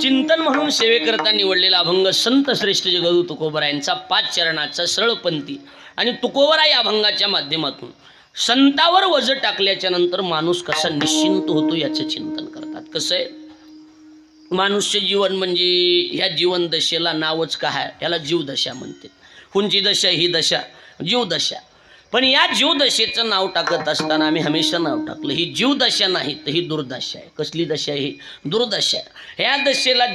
चिंतन म्हणून सेवेकरता निवडलेला अभंग संत श्रेष्ठ जगद्गुरु तुकोबरायांचा 5 चरणाचा सरळपंथी आणि तुकोबरा या अभंगाच्या माध्यमातून संतावर वज टाकल्याच्या नंतर माणूस कसा निश्चिंत होतो याचं चिंतन करतात. कसं आहे, मानुष्य जीवन म्हणजे ह्या जीवन दशेला नावच काय आहे, याला जीवदशा म्हणते. कोणची दशा? ही दशा जीवदशा. पण या जीवदशेचं नाव टाकत असताना आम्ही हमेशा नाव टाकलं ही जीवदशा नाही तर ही दुर्दशा आहे. कसली दशा आहे? ही दुर्दशा आहे. ह्या दशेला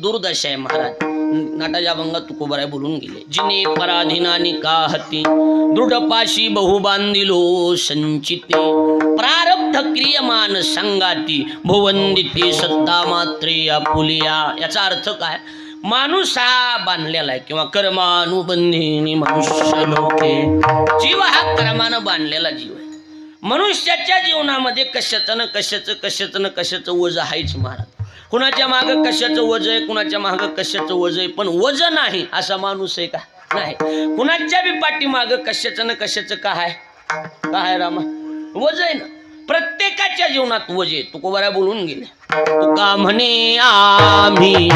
दुर्दशा आहे. महाराज नाटाच्या अभंगात तुकोबराय बोलून गेले, जिने पराधीनानी काहती दृढपाशी बहु बांधिलो संचिते प्रारब्ध क्रियमान संगाती भुवंदिते सत्ता मात्रे आपुलिया. याचा अर्थ काय? माणूस हा बांधलेला आहे किंवा कर्मानुबंधिनी मनुष्य लोके. जीव हा कर्मानं बांधलेला जीव आहे. मनुष्याच्या जीवनामध्ये कशाचं न कशाचं वज आहेच महाराज. कुणाच्या मागं कशाचं वज आहे, कुणाच्या मागं कशाचं वज आहे, पण वज नाही असा माणूस आहे का? नाही. कुणाच्या बी पाठीमागं कशाचं न कशाचं काय रामा? वज आहे ना. प्रत्येकाच्या जीवनात वज आहे. तुकोबराय बोलून गेले, तुका म्हणे आम्ही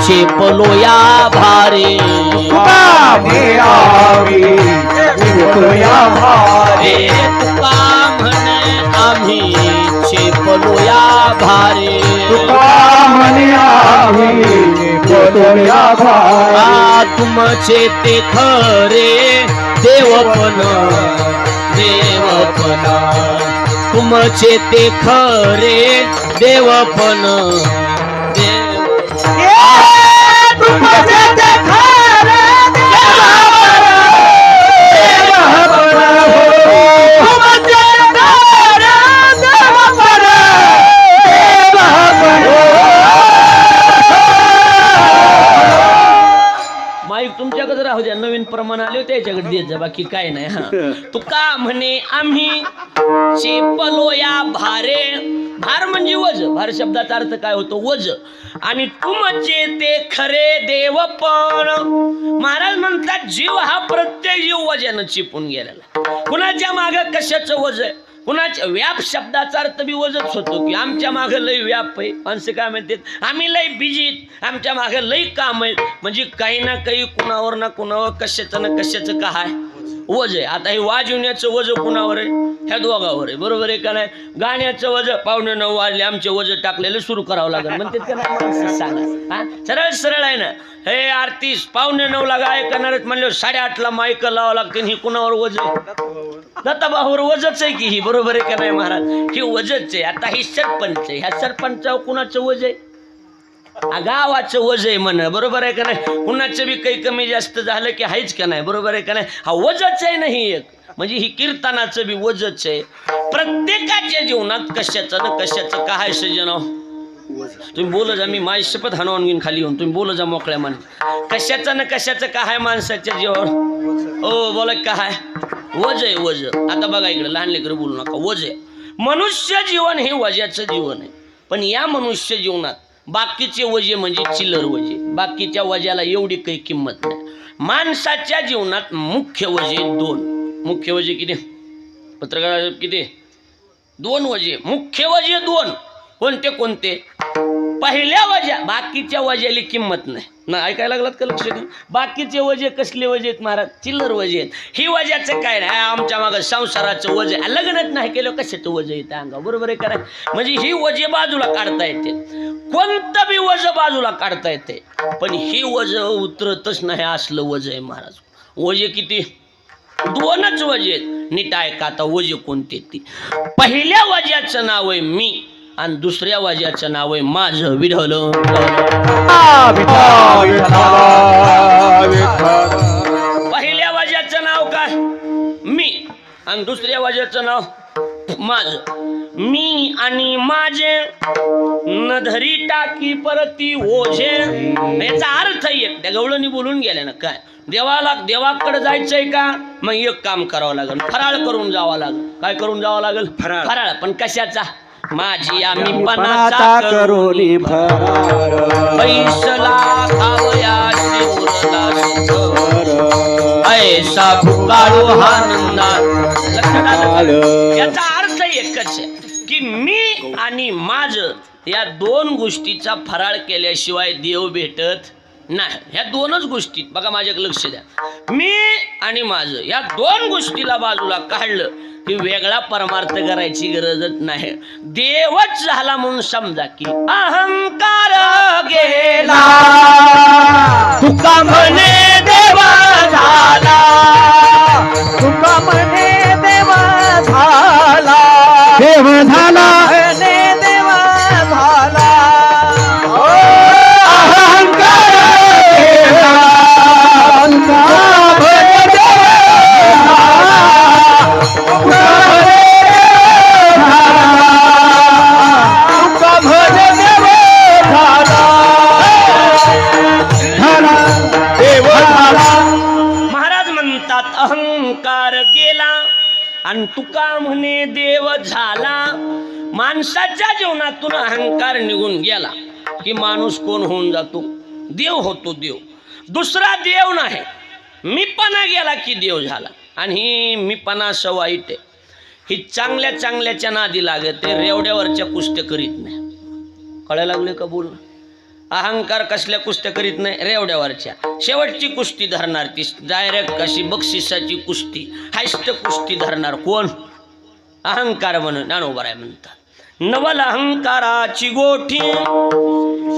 शेपलो या भारे, तुका म्हणे आम्ही शेपलो या भारे, तुमचे ते खरे देवपण तुमचे ते खरे देवपण माईक तुमच्याकडे राहू द्या. नवीन प्रमाण आले होते त्याच्याकडे देत जा, बाकी काय नाही. हा, तुका म्हणे आम्ही चेपलो या भारे. भार म्हणजे वज. भार शब्दाचा अर्थ काय होतो? वज. आणि तुमचे ते खरे देवपण. महाराज म्हणतात जीव हा प्रत्येक जीव वजानं चिपून गेलेला. कुणाच्या मागं कशाचं वज आहे, कुणाच्या व्याप शब्दाचा अर्थ बी वजच होतो की आमच्या मागं लय व्याप आहे. माणसं काय म्हणतात, आम्ही लय बिजीत, आमच्या मागं लय काम आहे. म्हणजे काही ना काही कुणावर ना कुणावर कशाचं काय वज आहे. आता हे वाजवण्याचं वज कुणावर आहे? ह्या दोघावर आहे. बरोबर आहे का नाही? गाण्याचं वज 9:15 वाजले आमचे वज टाकलेलं सुरू करावं लागेल म्हणतात का नाही? माणसं सांगा. हा, सरळ आहे ना. हे आरती 9:15 गाय करणार म्हणलं 8:30 माईक लावावं लागते. ही कुणावर वज आहे? दत्ताभाऊवर वजच आहे की ही. बरोबर आहे का नाही महाराज? ही वजच आहे. आता ही सरपंच आहे. ह्या सरपंचावर कुणाचं वज आहे? गावाचं वज आहे म्हण. बरोबर आहे का नाही? कुणाचं बी काही कमी जास्त झालं की हायच का नाही? बरोबर आहे का नाही? हा वजच आहे नाही एक. म्हणजे ही कीर्तनाचं बी वजच आहे. प्रत्येकाच्या जीवनात कशाचं न कशाचं काय सजनाव तुम्ही बोल जा. मी माझी शपथ हनवून घेऊन खाली येऊन तुम्ही बोल जा मोकळ्या मन. कशाचं न कशाचं काय माणसाच्या जीवावर? ओ बोला काय वज आहे? वज. आता बघा इकडे लहान लेकरं बोलू नका. वज आहे. मनुष्य जीवन हे वजाचं जीवन आहे. पण या मनुष्य जीवनात बाकीचे वजे म्हणजे चिल्लर वजे. बाकीच्या वजाला एवढी काही किंमत नाही. माणसाच्या जीवनात मुख्य वजे 2. मुख्य वजे किती? पत्रकार किती? 2 वजे. मुख्य वजे 2. कोणते? पहिल्या वजा. बाकीच्या वजाली किंमत नाही ना. ऐकायला लागलात का? लक्ष द्या. बाकीचे वजे कसले वजे आहेत महाराज? चिल्लर वजे आहेत. ही वजाचं काय नाही. आमच्या मागं संसाराचं वज आहे. लग्नच नाही केलं कशाचं वज येतं अंगा? बरोबर आहे का नाही? म्हणजे ही वजे बाजूला काढता येते. कोणतं बी वज बाजूला काढता येते. पण ही वज उतरतच नाही असलं वज आहे महाराज. वजे किती? 2च वजे आहेत. नीट ऐका आता वजे कोणते ती. पहिल्या वजाचं नाव आहे मी आणि दुसऱ्या वजाचं नाव आहे माझं विठ्ठल. पहिल्या वजाचं नाव काय? मी. आणि दुसऱ्या वजाचं नाव माझं. मी आणि माझे नधरी टाकी परती ओझे. याचा अर्थ एक त्या गवळणी बोलून गेल्या ना. काय देवाकडे जायचंय का? मग एक काम करावं लागेल. फराळ करून जावं लागेल. काय करून जावं लागेल? फराळ. पण कशाचा? माझी आम्ही पणाचा करोनी फराळ. पैसला खावया ऐसा भुकाळू हा नंदा. याचा अर्थ एकच आहे की मी आणि आणि माझं या दोन गोष्टीचा फराळ केल्याशिवाय देव भेटत नाही. ह्या दोनच गोष्टी बघा, माझ्याकडे लक्ष द्या. मी आणि माझं या दोन गोष्टीला बाजूला काढलं की वेगळा परमार्थ करायची गरजच नाही. देवच झाला म्हणून समजा की अहंकार गेला, तुका म्हणे देव झाला, तुका म्हणे देव झाला, देव झाला म्हणे देव झाला. अहंकार केला, तुका म्हणे देव झाला, तुका म्हणे देव झाला, झाला देव झाला. महाराज म्हणतात अहंकार गेला आणि तुका म्हणे देव झाला. माणसाच्या जीवनातून अहंकार निघून गेला की माणूस कोण होऊन जातो? देव होतो. देव दुसरा देव नाही. मीपणा गेला की देव झाला. आणि ही मीपणा असं वाईट आहे. ही चांगल्या चांगल्याच्या नादी लागत आहे, रेवड्यावरच्या कुस्त्या करीत नाही. कळायला लागले का बोल? अहंकार कसल्या कुस्त्या करीत नाही? रेवड्यावरच्या. शेवटची कुस्ती धरणार ती डायरेक्ट कशी बक्षिसाची कुस्ती, हायस्ट कुस्ती धरणार कोण? अहंकार म्हणून ज्ञानोबराय म्हणतात. नवल अहंकाराची गोठी,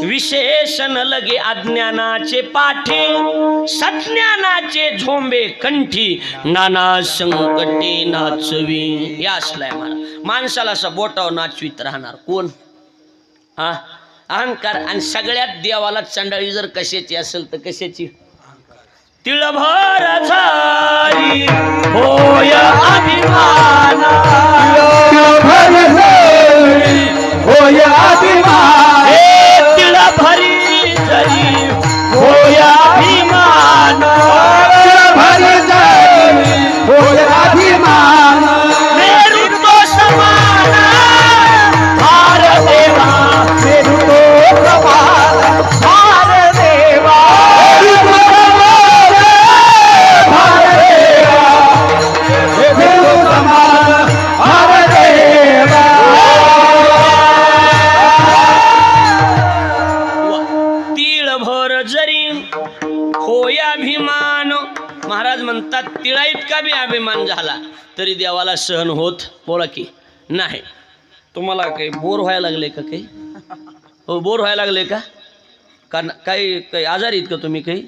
विशेषण लगे अज्ञानाचे पाठी, सज्ञानाचे झोंबे कंठी, नाना संकटे नाचवी. या असलाय मला माणसाला असं बोटावर नाचवीत राहणार कोण? हा, अहंकार. आणि सगळ्यात देवाला चंडाळी जर कशाची असेल तर कशाची? तिळभर झाली होय अभिमान, होय अभिमान, तिळभरी जरी होय अभिमान, भर जाई होय अभिमान, मेरू तो समान भार देवा, मेरू तो समान भार देवा, भार देवा, मेरू समान भार देवा. तिळभर जरी होय अभिमान. महाराज म्हणतात तिळा इतका बी अभिमान झाला तरी देवाला सहन होत बोला की नाही. तुम्हाला काही बोर व्हायला लागले का? काही हो, बोर व्हायला लागले का? काही काही आजारी आहेत का तुम्ही? काही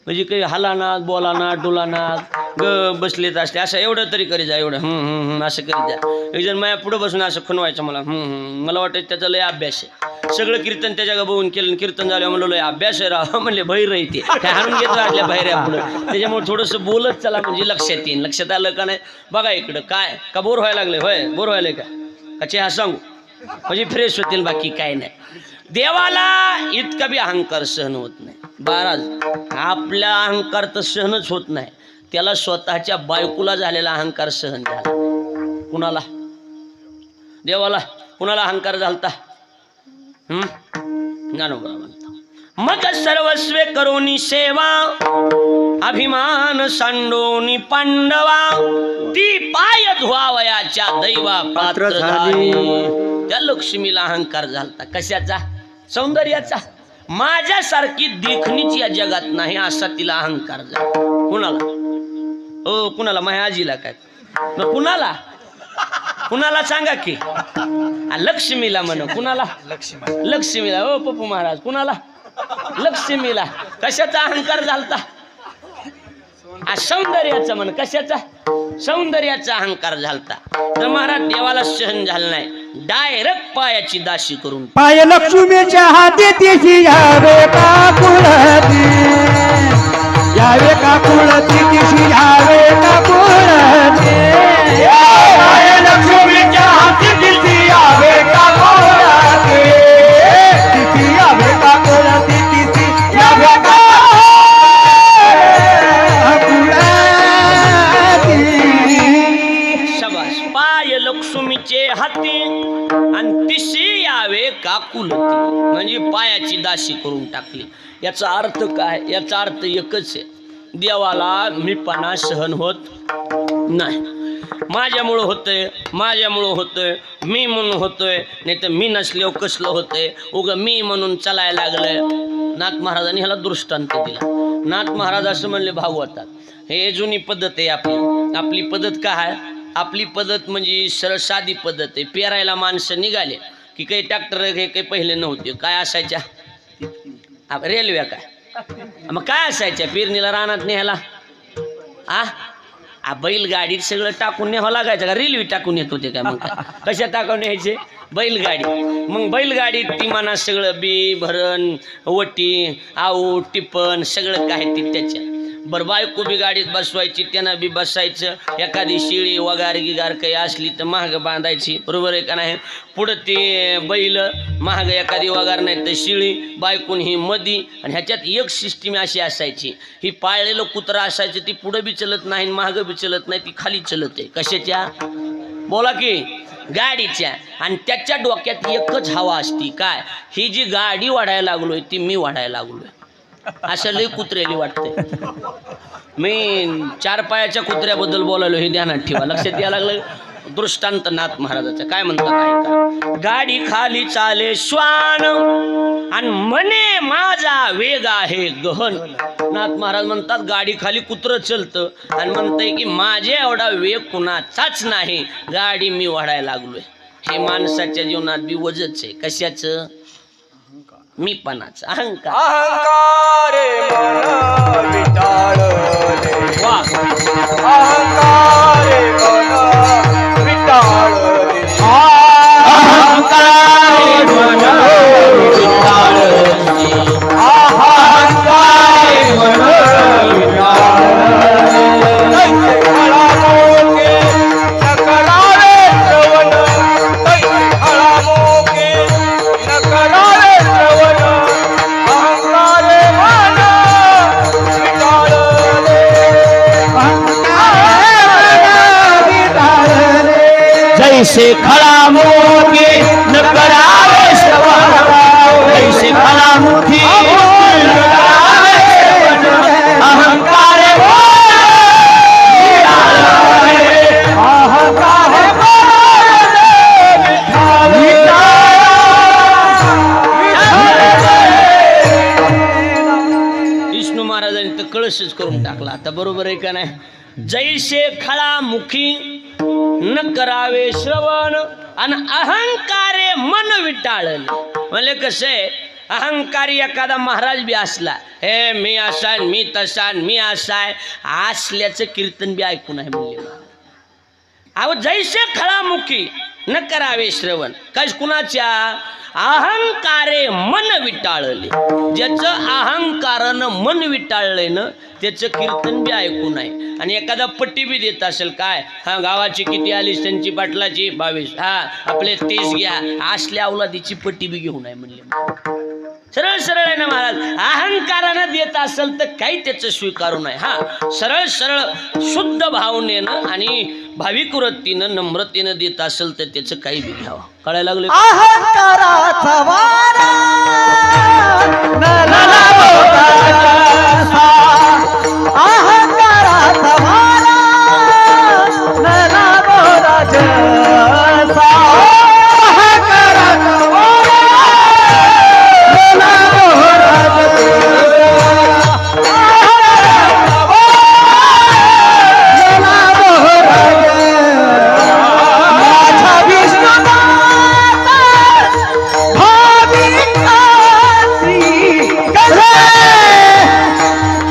म्हणजे काही हलानात बोलानात डोलानात बसलेत असले असं एवढं तरी करी जा. एवढं असं करी जा. एक जण माझ्या पुढं बसून असं खुणवायचं मला. मला वाटतं त्याचा लय अभ्यास आहे. सगळं कीर्तन त्याच्या बघून केलं. कीर्तन झालं म्हणलं लय अभ्यास आहे राव. म्हणले बहिर राहते काय हाणून घेतो आपल्या बाहेर पुढं. त्याच्यामुळे थोडंसं बोलत चला म्हणजे लक्षात येईल. लक्षात आलं का नाही? बघा इकडं काय का बोर व्हायला लागले? होय, बोर व्हायला का चहा सांगू म्हणजे फ्रेश होतील, बाकी काय नाही. देवाला इतका बी अहंकार सहन होत नाही. महाराज आपला अहंकार तर सहनच होत नाही. त्याला स्वतःच्या बायकोला झालेला अहंकार सहन झाला. कुणाला? देवाला. कुणाला अहंकार झालता? ज्ञानोबा म्हणता मग सर्वस्वे करोनी सेवा, अभिमान सांडोनी पांडवा, ती पाय धुवावयाच्या दैवा पात्र झाली. त्या लक्ष्मीला अहंकार झालता. कशाचा? सौंदर्याचा. माझ्यासारखी देखणीच या जगात नाही असा तिला अहंकार झाला. कुणाला? हो, कुणाला? माझ्या आजीला. काय कुणाला? कुणाला सांगा की? लक्ष्मीला म्हण. कुणाला? लक्ष्मीला. हो पप्पू महाराज, कुणाला? लक्ष्मीला. कशाचा अहंकार झालता? सौंदर्याचा म्हण. कशाचा? सौंदर्याचा अहंकार झालता. तर महाराज देवाला सहन झालं नाही. डायरेक्ट पायाची दाशी करून पाय लक्ष्मीच्या हाती तिची यावे का कुळती, यावे का कुळती, तिची यावे का कुळती, पाय लक्ष्मीच्या हाती तिची यावे का कुळती, तिची यावे का कुळती, तिची यावे का कुळती. शाबास. पाय लक्ष्मीचे हाती आणि तिशी यावे का कुलती, म्हणजे पायाची दाशी करून टाकली. याचा अर्थ काय? याचा अर्थ एकच आहे, देवाला मीपणा सहन होत नाही. माझ्यामुळं होतंय, माझ्यामुळं होतंय, मी म्हणून होतोय, नाही तर मी नसल्यावर कसलं होतंय, उगं मी म्हणून चालायला लागलंय. नाथ महाराजांनी ह्याला दृष्टांत दिला. नाथ महाराज असं म्हणले भागवतात, हे जुनी पद्धत आहे आपली. आपली पद्धत काय आहे? आपली पद्धत म्हणजे सरळ साधी पद्धत आहे. पेरायला माणसं निघाले की काही ट्रॅक्टर हे काही पहिले नव्हते. काय असायच्या? रेल्वे काय? मग काय असायच्या पेरणीला रानात न्यायला? बैलगाडीत सगळं टाकून न्यावं लागायचं का? रेल्वे टाकून येत होते काय? मग काय कशा टाकून न्यायचे? बैलगाडी. मग बैलगाडीत ती म्हणा सगळं बी भरण वटी आऊ टिपण सगळं काय ते त्याच्या बरं. बायको बी गाडीत बसवायची, त्यांना बी बसायचं. एखादी शिळी वगार गिगार काही असली तर महाग बांधायची, बरोबर आहे का नाही? पुढं ते बैल महाग एखादी वगार नाही तर शिळी, बायकून ही मधी. आणि ह्याच्यात एक सिस्टीम अशी असायची, ही पाळलेलं कुत्रं असायचं, ती पुढं बी चलत नाही महाग बी चलत नाही, ती खाली चलत आहे. कशाच्या? बोला की गाडीच्या. आणि त्याच्या डोक्यात एकच हवा असती, काय? ही जी गाडी वाढायला लागलोय ती मी वाढायला लागलोय. असं लई कुत्र्याली वाटतंय. मी 4 पायाच्या कुत्र्याबद्दल बोलायलो हे ध्यानात ठेवा. लक्षात यायला लागलं. दृष्टांत नाथ महाराजाचा काय म्हणतात ऐका. गाडी खाली चाले श्वान आणि म्हणे माझा वेग आहे गहन. नाथ महाराज म्हणतात गाडी खाली कुत्रं चलतं आणि म्हणतंय की माझ्या एवढा वेग कुणाचाच नाही, गाडी मी वाढायला लागलोय. हे माणसाच्या जीवनात बी वजच आहे. कशाचं? मीपणाचं, अहंकार. अहंकारे मन विटाळले, वाह. अहंकारे मन विटाळले, अहंकारे मन विटाळले, अहंकारे मन विटाळले. तैसे खळामोके नकळावे श्रवण, तैसे खळामोके नकळावे श्रवण, अहंकारे मन विटाळले, जैसे खळा मोके न करावे श्रवण, जैसे खळा मुठी न करावे श्रवण, अहंकारे विष्णू महाराजांनी तर कळशच करून टाकला आता, बरोबर आहे का नाही? जैसे खळा मुखी न करावे श्रवण आणि अहंकारे मन विटाळले. म्हणजे कसं आहे, अहंकारी एखादा महाराज बी असला, हे मी असा मी तसा मी असाय असल्याचं कीर्तन बी ऐकून आहे म्हणले. अहो जैसे खळामुखी न करावे श्रवण, काय कुणाच्या? अहंकारे मन विटाळले. ज्याचं अहंकारानं मन विटाळलंय ना त्याचं कीर्तन बी ऐकून आहे. आणि एखादा पट्टी बी देत असेल, काय हा गावाची किती आली त्यांची पाटलाची 22, हा आपले 30 घ्या, असल्या अवलादीची पट्टी बी घेऊन आहे म्हणले. सरळ सरळ आहे ना महाराज. अहंकारानं देत असेल तर काही त्याचं स्वीकारू नये. हा सरळ सरळ शुद्ध भावनेनं आणि भाविक वृत्तीनं नम्रतेनं देत असेल तर त्याचं काही बी घ्यावं. कळायला लागलं? अहंकाराचा वारा नला बोधाचा, अहंकाराचा वारा नला बोधाचा, अहंकाराचा वारा नला बोधाचा, अहंकाराचा वारा नला बोधाचा. माझा विष्णुनाथ भाविकांची कळे,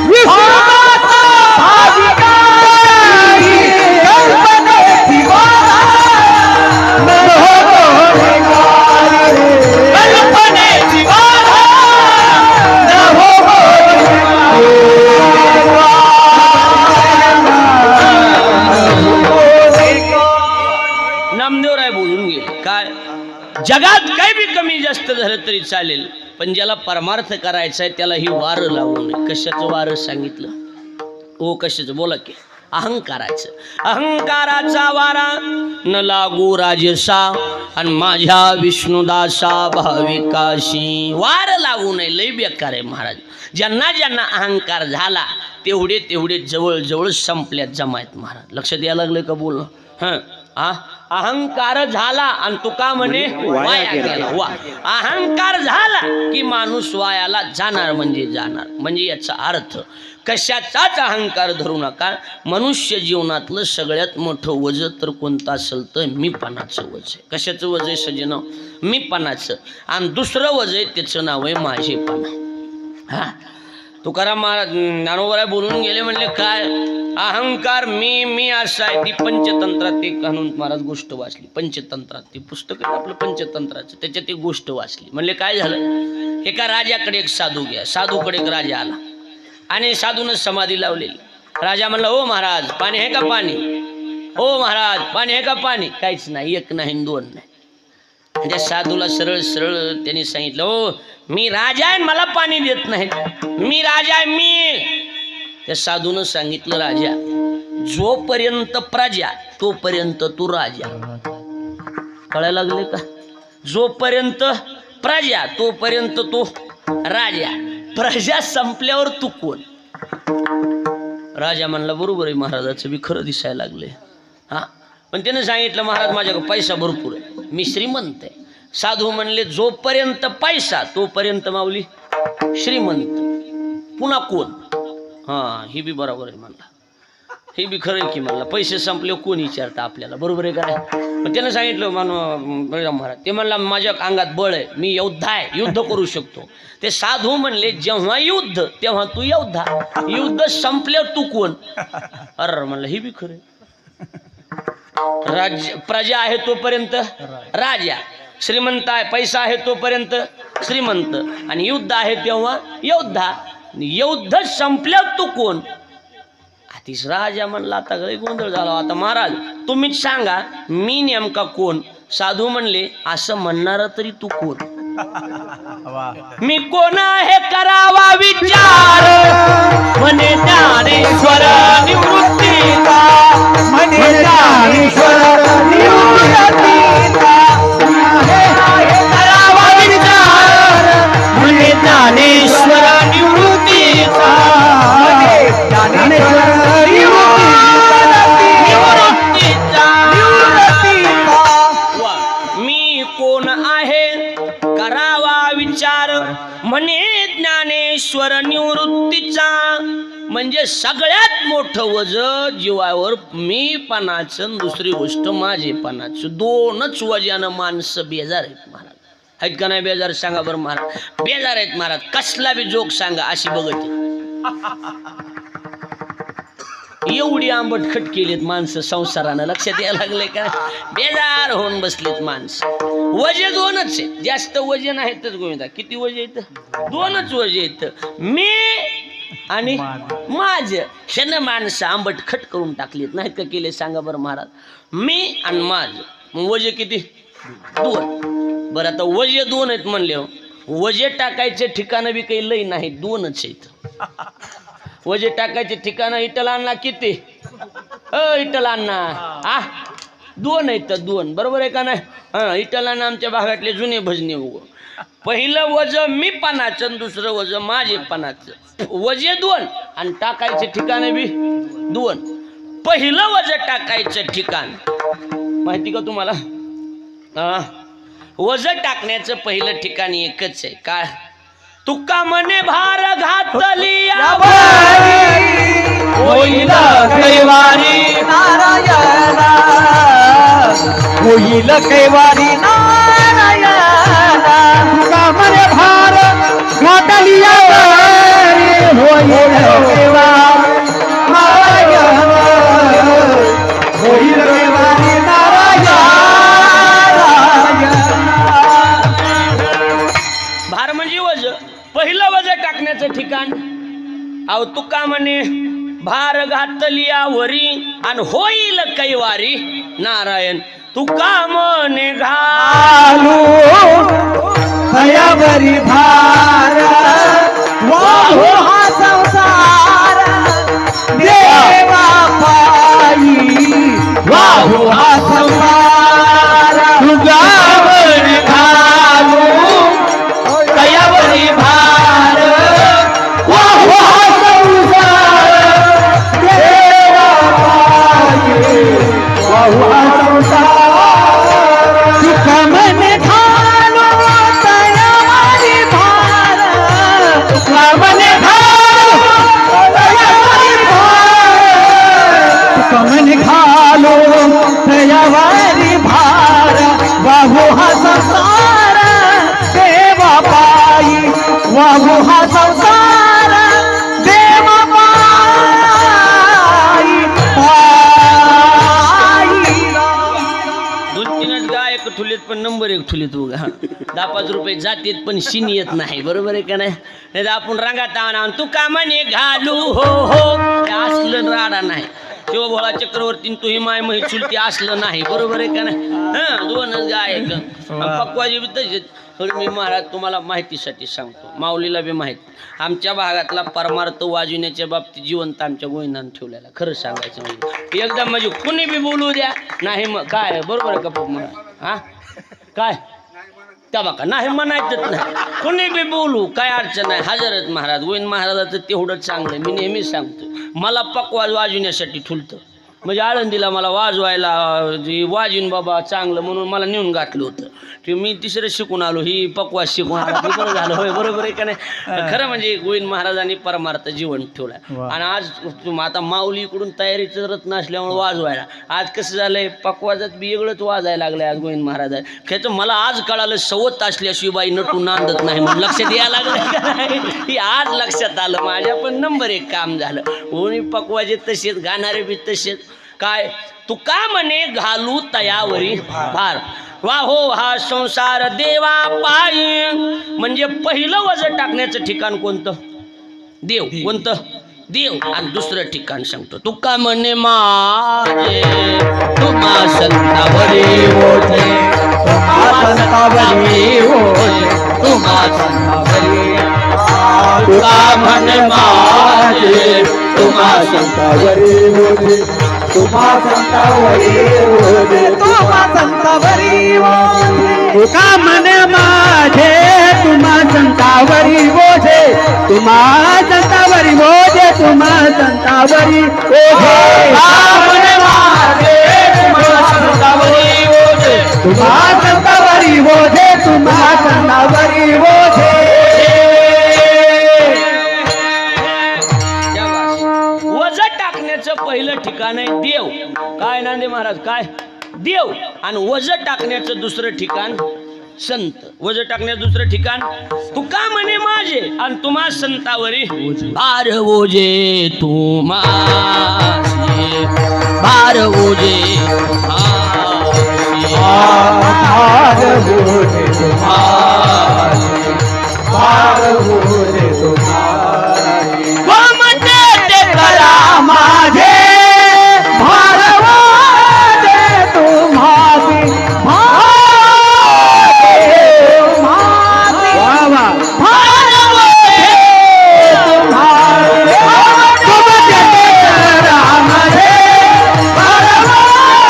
विष्णुनाथ भाविकांची कल्पनेची वारा कल्पनेची वारा नामदेवराय बोलून गेले. काय जगात काही बी कमी जास्त झालं तरी चालेल, पण ज्याला परमार्थ करायचा आहे त्याला ही वारं लावू नये. कशाचं वारं सांगितलं? ओ कशाचं? बोला की. अहंकाराचं. अहंकाराचा वारा न लागू राजसा आणि माझ्या विष्णुदासा भाविकाशी. वार लागू नये. लय बेकार आहे महाराज. ज्यांना ज्यांना अहंकार झाला तेवढे तेवढे जवळ जवळ संपल्यात जमायत महाराज. लक्षात यायला लागलं का बोलणं? अहंकार झाला आणि तुका म्हणे वाया गेला. वा, अहंकार झाला की माणूस वायाला जाणार म्हणजे जाणार. म्हणजे याचा अर्थ कशाचाच अहंकार धरू नका. मनुष्य जीवनातलं सगळ्यात मोठं वज तर कोणतं असेल तर मीपणाचं वज आहे. कशाचं वज आहे सजन? मीपणाचं. आणि दुसरं वज आहे त्याचं नाव आहे माझेपणा. हा, तुकाराम महाराज ज्ञानोबराय बोलून गेले, म्हणले काय अहंकार मी असं आहे. ती पंचतंत्रात ते कानून महाराज गोष्ट वाचली. पंचतंत्रात ते पुस्तक आहे आपलं पंचतंत्राचं, त्याच्यात ती गोष्ट वाचली. म्हणले काय झालं, एका राजाकडे एक साधू घ्या. साधूकडे एक राजा आला आणि साधूनं समाधी लावलेली. राजा म्हणला हो महाराज पाणी आहे का पाणी? हो महाराज पाणी आहे का पाणी? काहीच नाही, एक नाही दोन नाही. त्या साधूला सरळ सरळ त्यांनी सांगितलं हो मी राजा आहे मला पाणी देत नाही. मी राजा आहे मी. त्या साधूनं सांगितलं राजा जोपर्यंत प्रजा तोपर्यंत तू राजा. कळायला लागले का? जोपर्यंत प्रजा तोपर्यंत तू राजा. प्रजा संपल्यावर तू कोण? राजा म्हणला बरोबर आहे महाराजाचं बी खरं दिसायला लागले. हा, पण त्याने सांगितलं महाराज माझ्याकडे पैसा भरपूर आहे, मी श्रीमंत आहे. साधू म्हणले जोपर्यंत पैसा तोपर्यंत माऊली श्रीमंत. पुन्हा कोण? हा, ही बी बरोबर आहे म्हणला. हे बी खरं आहे की म्हणला पैसे संपले कोण विचारतं आपल्याला, बरोबर आहे काय? पण त्यानं सांगितलं महाराज ते म्हणला माझ्या अंगात बळ आहे, मी योद्धा आहे, युद्ध करू शकतो. ते साधू म्हणले जेव्हा युद्ध तेव्हा तू योद्धा, युद्ध संपल्यावर तू कोण? अरे म्हणलं ही बी खरं आहे. राज्य प्रजा आहे तोपर्यंत राजा, श्रीमंत आहे पैसा आहे तोपर्यंत श्रीमंत, आणि युद्ध आहे तेव्हा योद्धा. युद्ध संपल्यावर तू कोण? आतिश राजा म्हणला आता गळे गोंधळ झाला. आता महाराज तुम्हीच सांगा मी नेमका कोण? साधू म्हणले असं म्हणणार तरी तू कोण? मी कोण आहे करावा विचार, म्हणे ज्ञानेश्वर निवृत्तीचा, म्हणे ज्ञानेश्वर निवृत्तीचा. करावा विचार, म्हणे ज्ञानेश्वर निवृत्तीचा. ज्ञानेश्वर मी कोण आहे करावा विचार, म्हणे ज्ञानेश्वर निवृत्तीचा. म्हणजे सगळ्यात मोठं वज जीवावर मीपणाचं, दुसरी गोष्ट माझेपणाचं. दोनच वजानं माणसं बेजार आहेत महाराज. आहेत का नाही बेजार? सांगा बरं महाराज. बेजार आहेत महाराज. कसला बी जोक सांगा अशी बघत एवढी आंबटखट केलीत माणसं संसारानं. लक्षात यायला लागले का? बेजार होऊन बसलीत माणसं. वजे दोनच आहे, जास्त वजे नाहीतच गोविंदा. किती वजे येत? दोनच वजे येत, मी आणि माझ. ह्यानं माणसं आंबटखट करून टाकलीत. नाहीत का केले सांगा बरं महाराज? मी आणि माझ. मग वजे किती? दोन. बरं आता वजे दोन आहेत म्हणले, वजे टाकायचे ठिकाणं बी काही लई नाहीत, दोनच आहेत. वजे टाकायचे ठिकाणं इटलांना किती? इटलांना दोन आहेत, दोन. बरोबर आहे का नाही? हा, इटलांना आमच्या भागातले जुने भजने. पहिलं वज मीपणाचं, दुसरं वज माझेपणाचं. वजे दोन आणि टाकायचे ठिकाणं बी दोन. पहिलं वज टाकायचं ठिकाण माहिती का तुम्हाला? वज टाकण्याचं पहिलं ठिकाण एकच आहे. काय? तुका म्हणे भार घातली होईल कैवारी नारायणा, होईल कैवारी नारायणा. तुका म्हणे भार घातली होईल कैवारी नारायण, होईल कैवारी नारायण. भार म्हणजे वज. पहिलं वज टाकण्याचं ठिकाण. अहो तुका म्हणे भार घातलिया वरी आणि होईल कैवारी नारायण. तुका म्हणे घालू हयावरी भार, वाहू हा संसार देवा पायी, वाहू हा संसार. तुझ्यावर घालू हयावरी भार, वाहू हा संसार देवा पायी, वाहू वाहू हा संसार देवा पायी दोन तीनच गायक ठुलेत पण नंबर एक ठुलेत उगा 10-5 रुपये जातेत पण शिन येत नाही, बरोबर आहे का नाही? नाही तर आपण रंगात आणा तू का म्हणे घालू हो हो ते असलं राडा नाही. शिवभोळा चक्रवर्ती तू ही माय मही चुलती असलं नाही, बरोबर आहे का नाही? हा दोनच गायक पक्वाजी बी तसेच. मी महाराज तुम्हाला माहितीसाठी सांगतो, माऊलीला बी माहीत आमच्या भागातला परमार्थ वाजवण्याच्या बाबतीत जिवंत आमच्या गोविंदानं ठेवलेला. खरं सांगायचं म्हणजे एकदम म्हणजे कुणी बी बोलू द्या नाही मग काय बरोबर आहे का मला? हा काय त्या बघा नाही म्हणायचंच नाही, कुणी बी बोलू काय अडचण नाही. हजरत महाराज गोविंद महाराजाचं तेवढं चांगलं मी नेहमीच सांगतो. मला पकवाज वाजवण्यासाठी ठुलतं म्हणजे आळंदीला मला वाजवायला वाजवीन बाबा चांगलं म्हणून मला नेऊन घातलं होतं. की मी तिसरं शिकून आलो, ही पकवाज शिकून आलो, बरं झालं होय, बरोबर आहे का नाही? खरं म्हणजे गोविंद महाराजांनी परमार्थ जीवन ठेवला. आणि आज आता माऊलीकडून तयारीचं रत्न असल्यामुळे वाजवायला आज कसं झालंय पकवाजात बी वेगळंच वाजायला लागलंय आज गोविंद महाराज. त्याचं मला आज कळालं सवत असल्याशिवाय बाई नटून नांदत नाही म्हणून लक्षात यायला लागलं. ही आज लक्षात आलं माझ्या, पण नंबर एक काम झालं. कोणी पकवाजे तसेच गाणारे बी तसेच. काय तू का म्हणे घालू तयावरी भार वा हो हा संसार देवा पायी. म्हणजे पहिलं वजन टाकण्याचं ठिकाण कोणतं? देव. कोणतं? देव. आणि दुसरं ठिकाण सांगतो तू का म्हणे माझे तुम्हा संतावरी ओझे, तुम्हा संतावरी ओझे, तुम्हा संतावरी. तू का म्हणे माझे तुम्हा संतावरी ओझे, तुम्हा संतावरी ओझे, तुम्हा संतावरी ओझे. तुका म्हणे माझे तुम्हा संतावरी ओझे, तुम्हा संतावरी ओझे, तुम्हा संतावरी ओझे. म्हणे माझे तुम्हा संतावरी ओझे, तुम्हा संतावरी ओझे, तुम्हा संतावरी ओझे. वजन टाकण्याचं पहिलं ठिकाण आहे देव. काय नांदे महाराज काय? देव. आणि वजन टाकण्याचं दुसरं ठिकाण संत. वजन टाकण्याचं दुसरं ठिकाण तू का म्हणे माझे आणि तुम्हा संतावरी भार ओझे तुम्हासी, भार ओझे तुम्हासी. भार ओझे तुम्हासी, भार ओझे तुम्हासी. गोमटे ते करा माझे भार ओझे तुम्हासी, भार तुम्हासी. वा वा. भार ओझे तुम्हासी. गोमटे ते करा माझे भार ओझे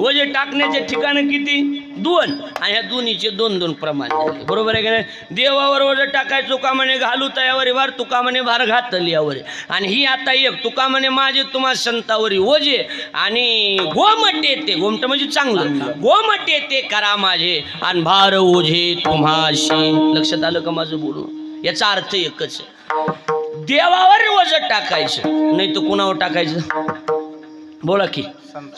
वजे टाकण्याचे ठिकाण किती? 2. आणि ह्या दोन्हीचे 2-2 प्रमाण झाले, बरोबर आहे का नाही? देवावर वजे टाकाय तुका म्हणे घालू तयावरी भार, तुका म्हणे भार घातली यावरी. आणि ही आता एक तुका म्हणे माझे तुम्हा संतावरी ओझे. आणि गोमट येते, गोमट म्हणजे चांगलं, गोमट येते करा माझे आणि भार ओझे तुम्हाशी. लक्षात आलं का माझं बोलणं? याचा अर्थ एकच आहे, देवावर वजन टाकायचं नाही तर कुणावर टाकायचं? बोला की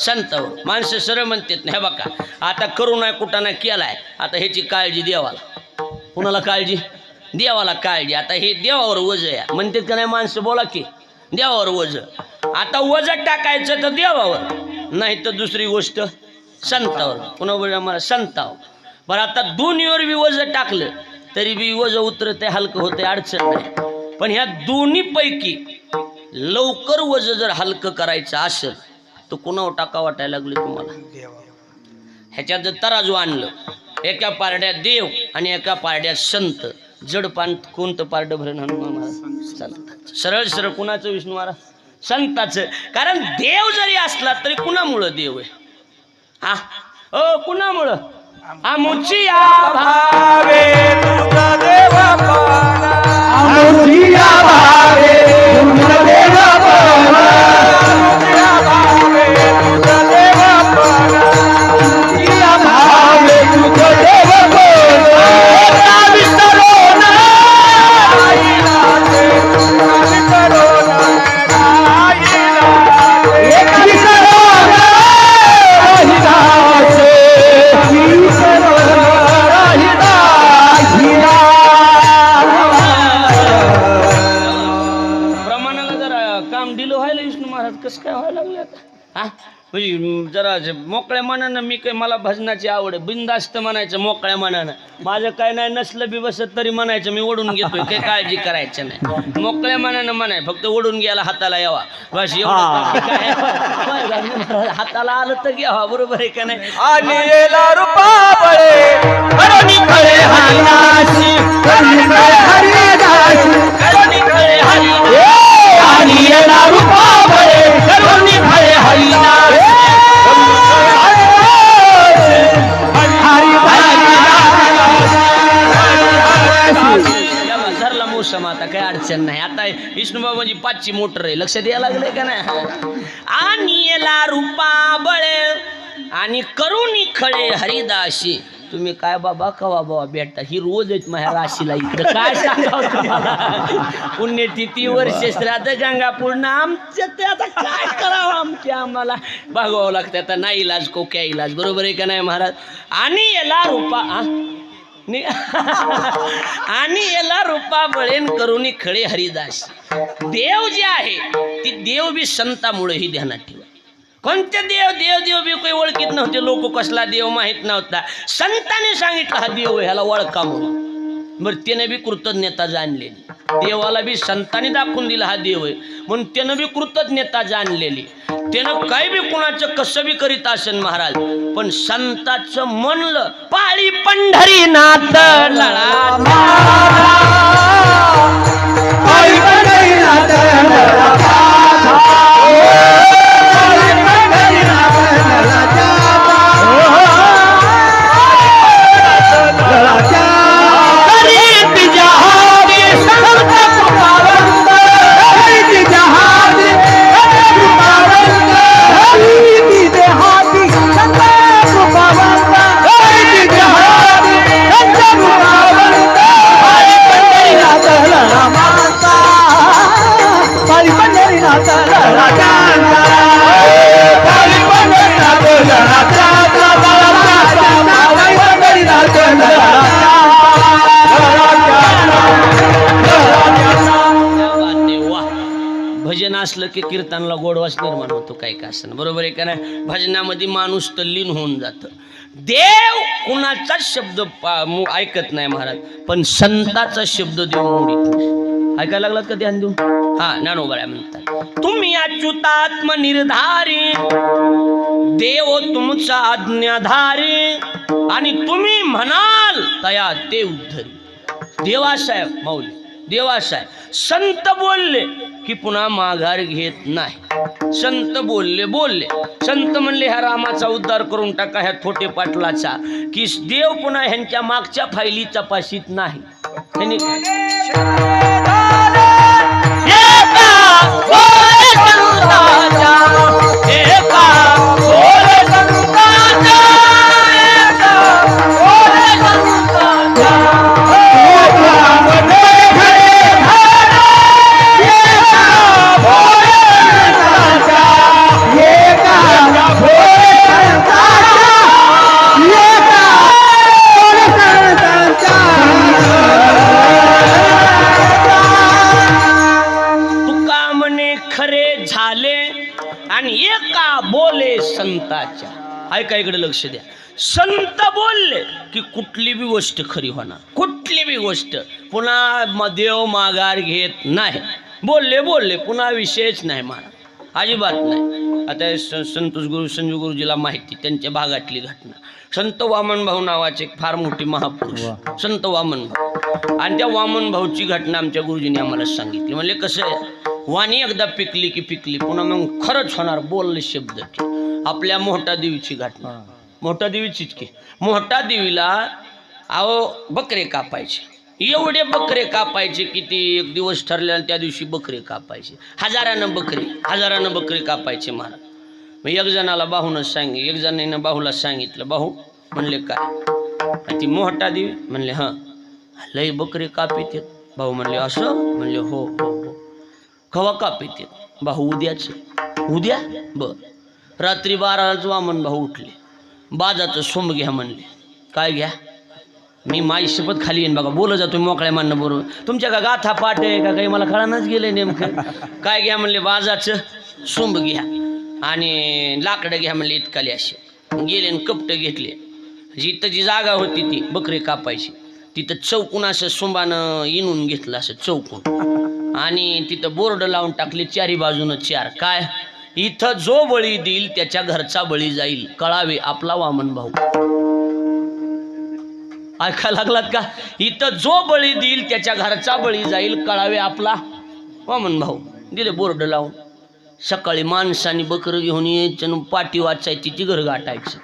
संतावर. माणसं सरळ म्हणतात नाही बघा आता करू नाही कुठं नाही केलाय, आता ह्याची काळजी देवाला. कुणाला काळजी? देवाला काळजी. आता हे देवावर वज आहे म्हणतात का नाही माणसं? बोला की देवावर वज. आता वजन टाकायचं तर देवावर, नाही तर दुसरी गोष्ट संतावर. कुणावर? मला संतावर. बरं आता दोन्हीवर बी वजन टाकलं तरी बी वज उतरते, हलकं होते, अडचण नाही. पण ह्या दोन्हीपैकी लवकर वज जर हलकं करायचं असेल तर कुणावर टाका वाटायला लागले तुम्हाला? ह्याच्यात जर तराजू आणलं, एका पारड्यात देव आणि एका पारड्यात संत, जडपान कोणतं पारडं भरण? हनुमान महाराज संत. सरळ सरळ कुणाचं? विष्णू महाराज संताचं. कारण देव जरी असला तरी कुणामुळं देव आहे? हा ओ कुणामुळं? आमुचिया भावे तुझा देव पाना, आमुचिया भावे तुझा देव पाना, आमुचिया भावे तुझा देव पाना, आमुचिया भावे तुझा देव पाना. म्हणजे जरा मोकळ्या मनानं मी काय मला भजनाची आवड आहे बिनधास्त म्हणायचं मोकळ्या मनानं माझं काय नाही नसलं बी बसत तरी म्हणायचं मी ओढून घेतोय काही काळजी करायचं नाही मोकळ्या मनानं म्हणाय फक्त ओढून गेला हाताला यावा बस एवढं काय हाताला आलं तर घ्यावा बरोबर आहे का नाही आणि येला रूपावळे करुणी खळे हरिदासी करुणी खळे हरिदासी करुणी खळे हरिदासी आणि येला रूपावळे करुणी खळे हरिदासी धरला मोसम आता काही अडचण नाही आता विष्णुबाबाची 5ची मोटर आहे लक्ष द्यायला लागलंय का नाही आणि याला रूपा बळे आणि करुणी खळे हरिदासी तुम्ही काय बाबा कवा बाबा भेटता ही रोज आहेत माझ्या राशीला इकडं काय सांगावं तुम्हाला पुण्यतिथी वर्ष श्राद्ध गंगापूर्ण आमच्या ते आता काय करावं आमच्या आम्हाला बघावं लागतं आता नाही इलाज कोक्या इलाज बरोबर आहे का नाही महाराज आणि याला रूपा आणि याला रूपा बळेन करुणी खळे हरिदास देव जे आहे ती देव बी संतामुळे ही ध्यानात ठेवा कोणते देव देव देव बी काही ओळखीत नव्हते लोक कसला देव माहीत नव्हता संतांनी सांगितलं हा देव ह्याला ओळखा म्हणून बरं त्याने बी कृतज्ञता जाणलेली देवाला बी संतांनी दाखवून दिला हा देव आहे म्हणून त्यानं बी कृतज्ञता जाणलेली त्यानं काही बी कुणाचं कसं बी करीत असेल महाराज पण संताचं म्हणलं पाळी पंढरी नाथ लळा पाळी पंढरी नाथ लळा भजन असलं की कीर्तनाला गोडवास निर्माण होतो काय का असं बरोबर आहे का नाही भजनामध्ये माणूस तल्लीन होऊन जातं देव कुणाचा शब्द ऐकत नाही महाराज पण संताचा शब्द देव मोडीत नाही ऐकायला लागलात का ध्यान देऊन हा ज्ञानोबाळ्या म्हणतात तुम्ही अच्युतात्म निर्धारी देव तुमचा आज्ञाधारी आणि तुम्ही म्हणाल तया ते उद्धरी देवासाहेब माऊली देवासाहेब संत बोलले की पुन्हा माघार घेत नाही संत बोलले संत म्हणले ह्या रामाचा उद्धार करून टाका ह्या थोटे पाटलाचा की देव पुन्हा ह्यांच्या मागच्या फायली तपासीत नाही संताच्या ऐका इकडे लक्ष द्या संत बोलले की कुठली बी गोष्ट खरी होणार कुठली बी गोष्ट पुन्हा देव माघार घेत नाही बोलले पुन्हा विषयच नाही महाराज अजिबात नाही आता संतोष गुरु संजू गुरुजीला माहिती त्यांच्या भागातली घटना संत वामन भाऊ नावाचे फार मोठी महापुरुष संत वामन भाऊ आणि त्या वामन भाऊची घटना आमच्या गुरुजींनी आम्हाला सांगितली म्हणजे कसं आहे वाणी एकदा पिकली की पिकली पुन्हा मग खरंच होणार बोलले शब्द की आपल्या मोठा देवीची घटना मोठा देवीचीच की मोठा देवीला बकरे कापायचे एवढे बकरे कापायचे की ते एक दिवस ठरले त्या दिवशी बकरे कापायचे हजारानं बकरे कापायचे महाराज मग एक जणाला बाहूनच एक जणांना बाहूला सांगितलं बाहू म्हणले काय ती मोठा देवी म्हणले हां लय बकरे कापित भाऊ म्हणले असं म्हणले हो हो हो कवा कापित भाऊ उद्या बर रात्री 12लाच वामन भाऊ उठले बाजाचं सोंब घ्या म्हणले काय घ्या मी माझी शपथ खाली येईन बघा बोलत जातो मोकळ्या मानणं बरोबर तुमच्या का गाथा पाठ आहे का काही मला कळानच गेलंय नेमकं काय घ्या म्हणले बाजाचं सोंब घ्या आणि लाकडं घ्या म्हणले इतकाले असे गेले आणि कपटं घेतले. जिथं जी जागा होती ती बकरी कापायची तिथं चौकून असं सुंबानं इनून घेतलं असं चौकून आणि तिथं बोर्ड लावून टाकले चारी बाजूनं 4 काय इथं जो बळी देईल त्याच्या घरचा बळी जाईल कळावे आपला वामन भाऊ. ऐका लागलात का? इथं जो बळी देईल त्याच्या घरचा बळी जाईल कळावे आपला वामन भाऊ. दिले बोर्ड लावून. सकाळी माणसाने बकरं घेऊन यायचं पाठी वाचायची ती घर गाठायचं.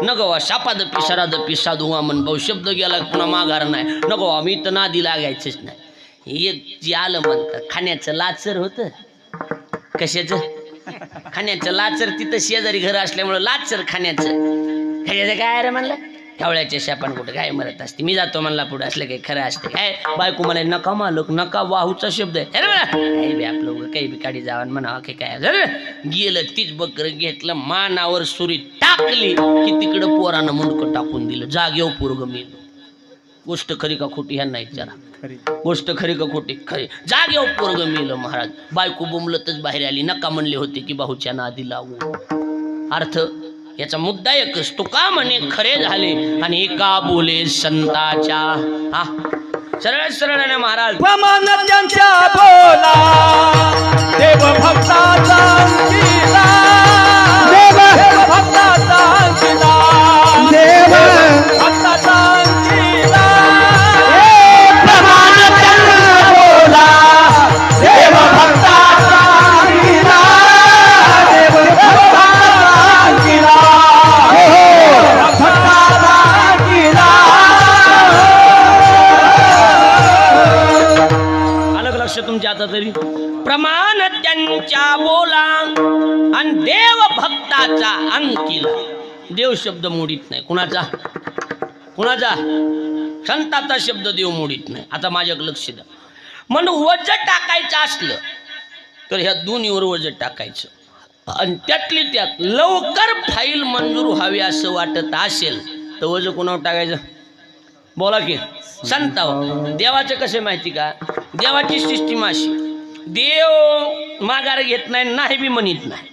नगवा शापादपी शरादपी साधू वामन भाऊ शब्द गेला पुन्हा माघार नाही. नगवा मी तर नादी लागायचंच नाही. एक जे आलं म्हणतं खाण्याचं लाचर होतं. कशाचं? खाण्याचं लाचर. तिथं शेजारी घर असल्यामुळं लाचर खाण्याचं. ह्याच्याचं काय रे म्हणलं ठेवळ्याच्या शापान कुठं काय मरत असते. मी जातो म्हणला पुढे असलं काही खरं असते काय. बायको मला नका मालक नका वाहूचा शब्द आहे काही बी आपलं काही बी काढी जावं म्हणा की काय गेलं. तीच बकरं घेतलं मानावर सुरी टाकली की तिकडं पोरानं मुंडकं टाकून दिलं. जागेवर पोरगं मेलं. गोष्ट खरी का खोटी ह्यांना विचारा. गोष्ट खरी का खोटी? खरी. जागेवर पोरगं मेलं महाराज. बायको बोंबलतच बाहेर आली. नका म्हणले होते की भाऊच्या नादी लावू. अर्थ याचा मुद्दा एकच तो का म्हणे खरे झाले आणि एका बोले संताच्या. हा सरळ सरळ महाराज प्रमाण त्यांच्या बोला देव भक्ताचा अंकिला. देव भक्ताचा अंकिला. देव भक्ताचा अंकिला. प्रमाण त्यांच्या बोला देव भक्ताचा अंकिला. देव भक्ताचा अंकिला. तुमच्या आता तरी प्रमाण त्यांच्या बोला आणि देव भक्ताचा अंकिला. देव शब्द मोडीत नाही. कुणाचा? कुणाचा? संताचा शब्द देव मोडीत नाही. आता माझ्याकडे लक्ष द्या. म्हणून वज टाकायचं असलं तर ह्या दोन्हीवर वज टाकायचं आणि त्यातली त्यात लवकर फाईल मंजूर व्हावी असं वाटत असेल तर वज कोणावर टाकायचं? बोला की संतावर. देवाचं कसे माहिती का? देवाची सिस्टीम अशी देव माघार घेत नाही नाही बी म्हणत नाही.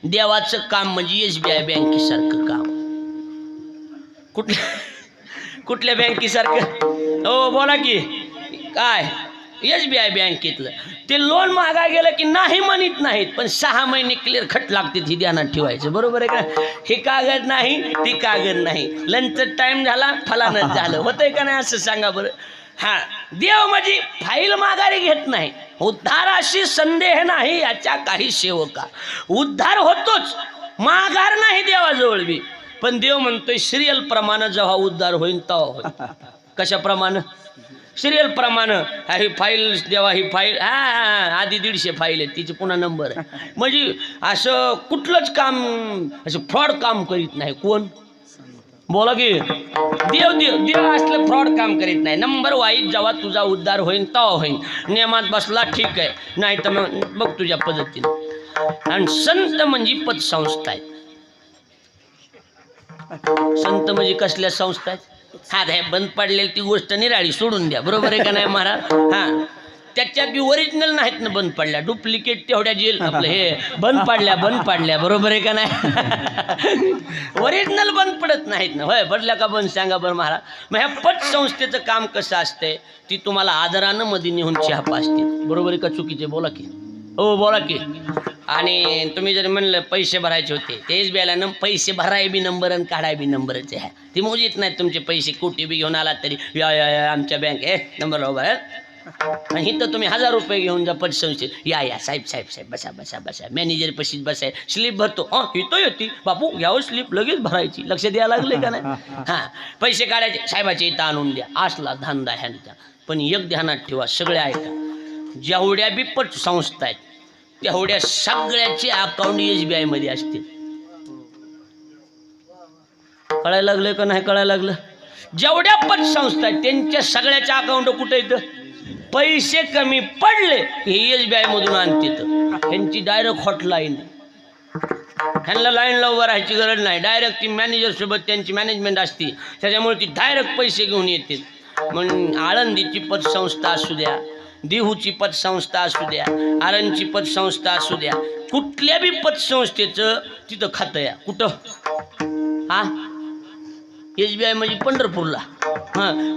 देवाचं काम म्हणजे SBI बँकेसारखं काम. कुठल्या बँकेसारखं? हो बोला की काय? SBI बँकेतलं ते लोन मागा गेलं की नाही म्हणत नाहीत पण 6 महिने क्लिअर खट लागते ही ध्यानात ठेवायचं. बरोबर आहे का? हे कागद नाही ती कागद नाही. लंच टाइम झाला फलानच झालं होतंय का नाही असं सांगा बरं. हा देव म्हणजे फाईल माघारी घेत नाही. उद्धाराशी संदेह नाही याच्या काही सेवका. उद्धार होतोच माघार नाही देवाजवळ बी. पण देव म्हणतोय सिरियल प्रमाणे जेव्हा उद्धार होईल तेव्हा होईल. कशाप्रमाणे? सिरियल प्रमाणे. ही फाईल देवा ही फाईल आधी 150 फाईल आहे तिची पुन्हा नंबर आहे. म्हणजे असं कुठलंच काम असं फ्रॉड काम करीत नाही. कोण? बोला की देव. देव देव असलं फ्रॉड काम करीत नाही. नंबर वाईज जेव्हा तुझा उद्धार होईल तेव्हा होईल. नियमात बसला ठीक आहे नाही तर मग बघ तुझ्या पद्धतीने. आणि संत म्हणजे पतसंस्था आहेत. संत म्हणजे कसल्या संस्था आहेत? हा हे बंद पडलेली ती गोष्ट निराळी सोडून द्या. बरोबर आहे का नाही महाराज? हा त्याच्यात बी ओरिजिनल नाहीत ना बंद पडल्या. डुप्लिकेट तेवढ्या जेल आपलं हे बंद पडल्या. बरोबर आहे का नाही? ओरिजिनल बंद पडत नाहीत ना. होय पडल्या का बंद सांगा बरं महाराज. मग ह्या पतसंस्थेचं काम कसं असतंय ती तुम्हाला आदरानं मध्ये नेऊन चहा पाजते. बरोबर आहे का चुकीचे? बोला की हो बोला की. आणि तुम्ही जर म्हणलं पैसे भरायचे होते ते SBIला पैसे भराय बी नंबर आणि काढाय बी नंबरच आहे. ती मोजीत नाही तुमचे पैसे कोटी बी घेऊन आलात तरी या आमच्या बँक नंबर उभा आहे. आणि इथं तुम्ही 1000 रुपये घेऊन जा पतसंस्थेत या साहेब बसा मॅनेजर पशीच बसाय स्लिप भरतो. इथं येते बापू घ्यावं स्लिप लगेच भरायची. लक्ष द्यायला लागले का नाही? हां पैसे काढायचे साहेबाचे इथं आणून द्या. असला धंदा ह्यांचा. पण एक ध्यानात ठेवा सगळे ऐका जेवढ्या बी पतसंस्था आहेत तेवढ्या सगळ्याचे अकाउंट SBI मध्ये असतील. कळायला लागलं का नाही? कळायला लागलं? जेवढ्या पतसंस्था आहेत त्यांच्या सगळ्याच्या अकाउंट कुठे येतं? पैसे कमी पडले हे SBI मधून आणते. ह्यांची डायरेक्ट हॉटलाईन. ह्यांना लाईनला उभं राहायची गरज नाही. डायरेक्ट ती मॅनेजरसोबत त्यांची मॅनेजमेंट असते त्याच्यामुळे ती डायरेक्ट पैसे घेऊन येते. म्हणून आळंदीची पतसंस्था असू द्या देहूची पतसंस्था असू द्या, आरणची पतसंस्था असू द्या, कुठल्या बी पतसंस्थेचं तिथं खातं या. कुठं? हा, SBI म्हणजे पंढरपूरला.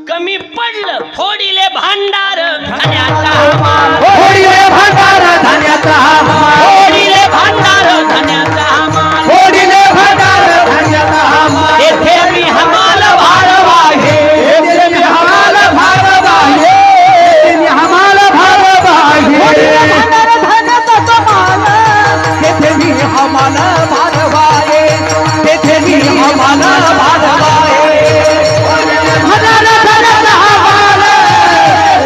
कमी पडलं फोडिले भांडार धान्याचा माल, फोडिले भांडार धान्याचा माल, फोडिले भांडार धान्याचा माल, फोडिले भांडार धान्याचा माल, येथे मी हमाल भारवा आहे, येथे मी हमाल भारवा आहे, येथे मी हमाल भारवा आहे. फोडिले भांडार धान्याचा माल, येथे मी हमाल भारवा आहे, येथे मी हमाल भारवा आहे. भांडार धान्याचा माल,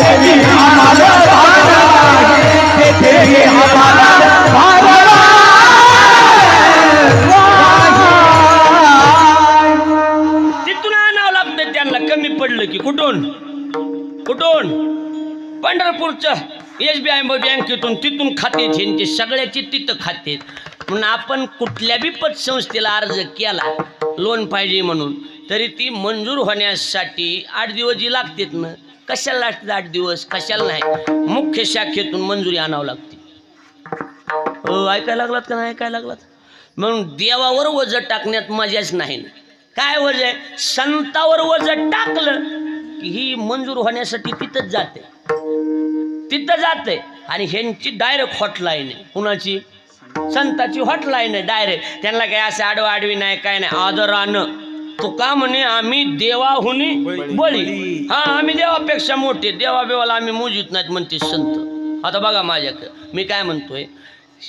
येथे मी हमाल भारवा आहे, येथे मी हमाल भारवा आहे. तिथून आणावं लागतं त्यांना. कमी पडलं की कुठून कुठून? पंढरपूरचं SBI बँकेतून तिथून खाते त्यांचे सगळ्याचे तिथं खाते. म्हणून आपण कुठल्या बी पतसंस्थेला अर्ज केला लोन पाहिजे म्हणून, तरी ती मंजूर होण्यासाठी 8 दिवस जी लागतात ना. कशाला लागतात 8 दिवस? कशाला नाही, मुख्य शाखेतून मंजुरी आणावं लागते. ऐकायला लागलात का नाही ऐकायला लागलात? म्हणून देवावर वजन टाकण्यात मजाच नाही. काय वजन आहे? संतावर वजन टाकलं की ही मंजूर होण्यासाठी तिथंच जाते, तिथं जाते. आणि ह्यांची डायरेक्ट हॉटलाईन आहे. कुणाची? संताची हॉटलाईन आहे डायरेक्ट. त्यांना काय असं आडवाडवी नाही, काय नाही. आदरानं तुका म्हणे आम्ही देवाहुनी बळी. हा, आम्ही देवापेक्षा मोठे, देवा बेवाला आम्ही मोजित नाहीत म्हणते संत. आता बघा माझ्याकडे मी काय म्हणतोय,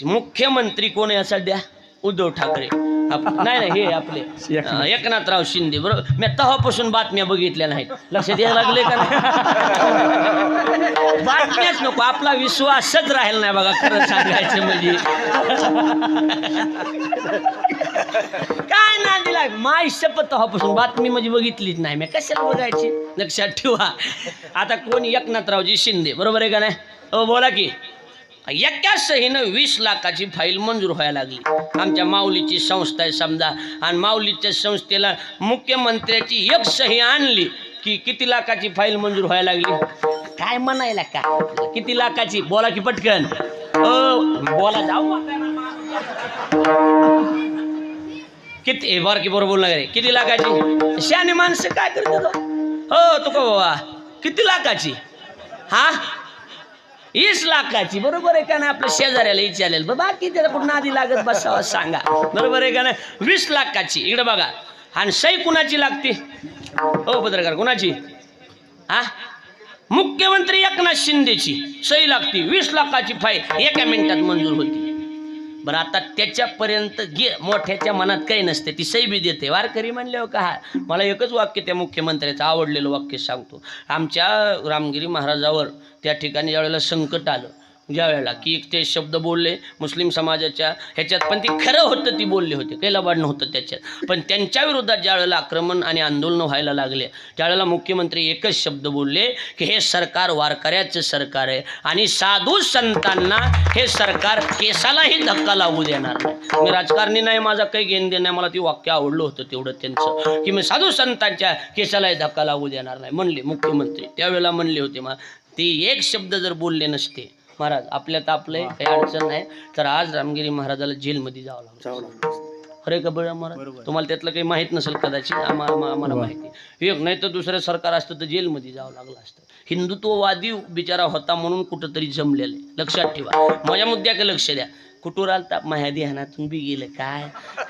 मुख्यमंत्री कोण आहे सध्या? उद्धव ठाकरे. नाही नाही, हे आपले एकनाथराव शिंदे. बरोबर. मी तेव्हापासून बातम्या बघितल्या नाहीत. लक्षात यायला लागले का नाही? बातम्याच नको, आपला विश्वासच राहिला नाही बघा खरं सांगायचं म्हणजे. काय ना दिला माय शपथ, तेव्हापासून बातमी म्हणजे बघितलीच नाही मी. कशाला बघायची? लक्षात ठेवा. आता कोणी? एकनाथरावजी शिंदे. बरोबर आहे का नाही? हो, बोला की. एका सहीनं 20 लाखाची फाईल मंजूर व्हायला लागली. आमच्या माऊलीची संस्था आहे समजा, आणि माऊलीच्या संस्थेला मुख्यमंत्र्याची एक सही आणली की किती लाखाची फाईल मंजूर व्हायला लागली? काय म्हणायला का? किती लाखाची? बोला की पटकन. बोला, जाऊ किती? बरं की बरोबर बोलणार आहे. किती लाखाची? शहाणे माणसं काय करतात? हो तुका बाबा, किती लाखाची? हा, 20 लाखाची. बरोबर आहे का नाही? आपल्या शेजाऱ्याला विचारेल बाकी त्याला कुठं आधी लागत बसावं सांगा. बरोबर आहे का नाही? 20 लाखाची. इकडे बघा. आणि सही कुणाची लागते? हो पत्रकार, कुणाची? हा, मुख्यमंत्री एकनाथ शिंदेची सही लागते. 20 लाखाची फाईल एका मिनिटात मंजूर होती. बरं, आता त्याच्यापर्यंत गे मोठ्याच्या मनात काही नसते, ती सही बी देते. वारकरी म्हणल्यावर का? मला एकच वाक्य त्या मुख्यमंत्र्याचं आवडलेलं वाक्य सांगतो. आमच्या रामगिरी महाराजावर त्या ठिकाणी ज्यावेळेला संकट आलं, ज्यावेळेला की ते शब्द बोलले मुस्लिम समाजाच्या ह्याच्यात, पण ते खरं होतं, ती बोलले होते, काही लबाड नव्हतं त्याच्यात. पण त्यांच्या विरोधात ज्यावेळेला आक्रमण आणि आंदोलन व्हायला लागले, त्यावेळेला मुख्यमंत्री एकच शब्द बोलले की हे सरकार वारकऱ्याचं सरकार आहे आणि साधू संतांना हे सरकार केसालाही धक्का लागू देणार नाही. मी राजकारणी नाही, माझा काही घेणं देणं नाही. मला ती वाक्य आवडलं होतं तेवढं त्यांचं, की मी साधू संतांच्या केसालाही धक्का लागू देणार नाही म्हणले मुख्यमंत्री. त्यावेळेला म्हणले होते. मग ते एक शब्द जर बोलले नसते महाराज, आपल्यात आपले काही अडचण नाही, तर आज रामगिरी महाराजाला जेलमध्ये जावं लागलं. अरे का बरं महाराज, तुम्हाला त्यातलं काही माहीत नसेल कदाचित, आम्हाला माहिती. एक नाही तर दुसरं सरकार असतं तर जेलमध्ये जावं लागलं असतं. हिंदुत्ववादी बिचारा होता म्हणून कुठंतरी जमलेले. लक्षात ठेवा. माझ्या मुद्द्याकडे लक्ष द्या. कुठूर आलता? माझ्या ध्यानातून बी गेलं.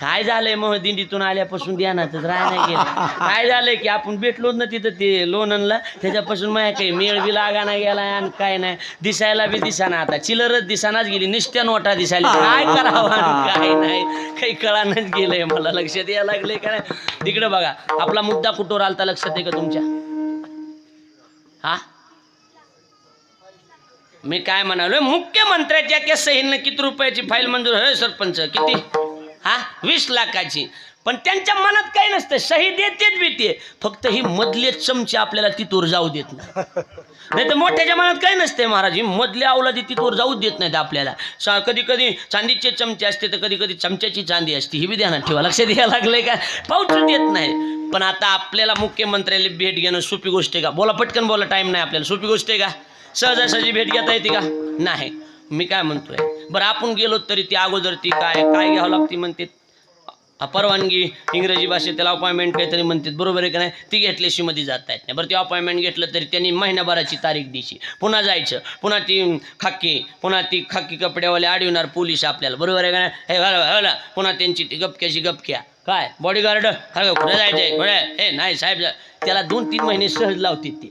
काय झालंय? मग दिंडीतून आल्यापासून ध्यानातच राहायला गेलं. काय झालंय की आपण भेटलो ना तिथं ते लोणंदला, त्याच्यापासून माझ्या काही मेळ बी लागाना गेलाय आणि काय नाही, दिसायला बी दिसाना. आता चिलरच दिसानाच गेली, निष्ट्या नोटा दिसायला. काय करावं काय नाही, काही कळानच गेलंय मला. लक्षात यायला लागले का नाही? तिकडे बघा, आपला मुद्दा कुठवर आलता लक्षात आहे का तुमच्या? हा, मी काय म्हणालो, मुख्यमंत्र्याच्या त्या सहीनं किती रुपयाची फाईल मंजूर आहे सरपंच? किती? हा, 20 लाखाची. पण त्यांच्या मनात काही नसतं, सही देतेच बी ते, फक्त ही मधले चमचे आपल्याला तिथवर जाऊ देत नाही तर मोठ्याच्या मनात काही नसते महाराज. ही मधले अवलादी तिथवर जाऊ देत नाहीत आपल्याला. कधी कधी चांदीचे चमचे असते तर कधी कधी चमच्याची चांदी असते, ही बी ध्यानात ठेवा. लक्षात द्यायला लागले का? पाऊच देत नाही. पण आता आपल्याला मुख्यमंत्र्याला भेट घेणं सोपी गोष्ट आहे का? बोला पटकन बोला, टाईम नाही आपल्याला. सोपी गोष्ट आहे का? सहजासहजी भेट घेता येते का? नाही. मी काय म्हणतोय, बरं आपण गेलो तरी ती अगोदर ती काय घ्यावं लागते म्हणते, परवानगी इंग्रजी भाषेत त्याला अपॉइंटमेंट काहीतरी म्हणतात, बरोबर आहे का नाही? ती घेतल्याशिवाय मध्ये जाता येत नाही. बरं, ती अपॉइंटमेंट घेतलं तरी त्यांनी महिनाभराची तारीख द्यायची, पुन्हा जायचं, पुन्हा ती खाकी कपड्यावाले अडविणार पोलीस आपल्याला, बरोबर आहे का नाही? हे घाला पुन्हा त्यांची ती गपक्या काय बॉडीगार्ड कुठे जायचंय कुठे, हे नाही साहेब, त्याला 2-3 महिने सहज लावतात ते.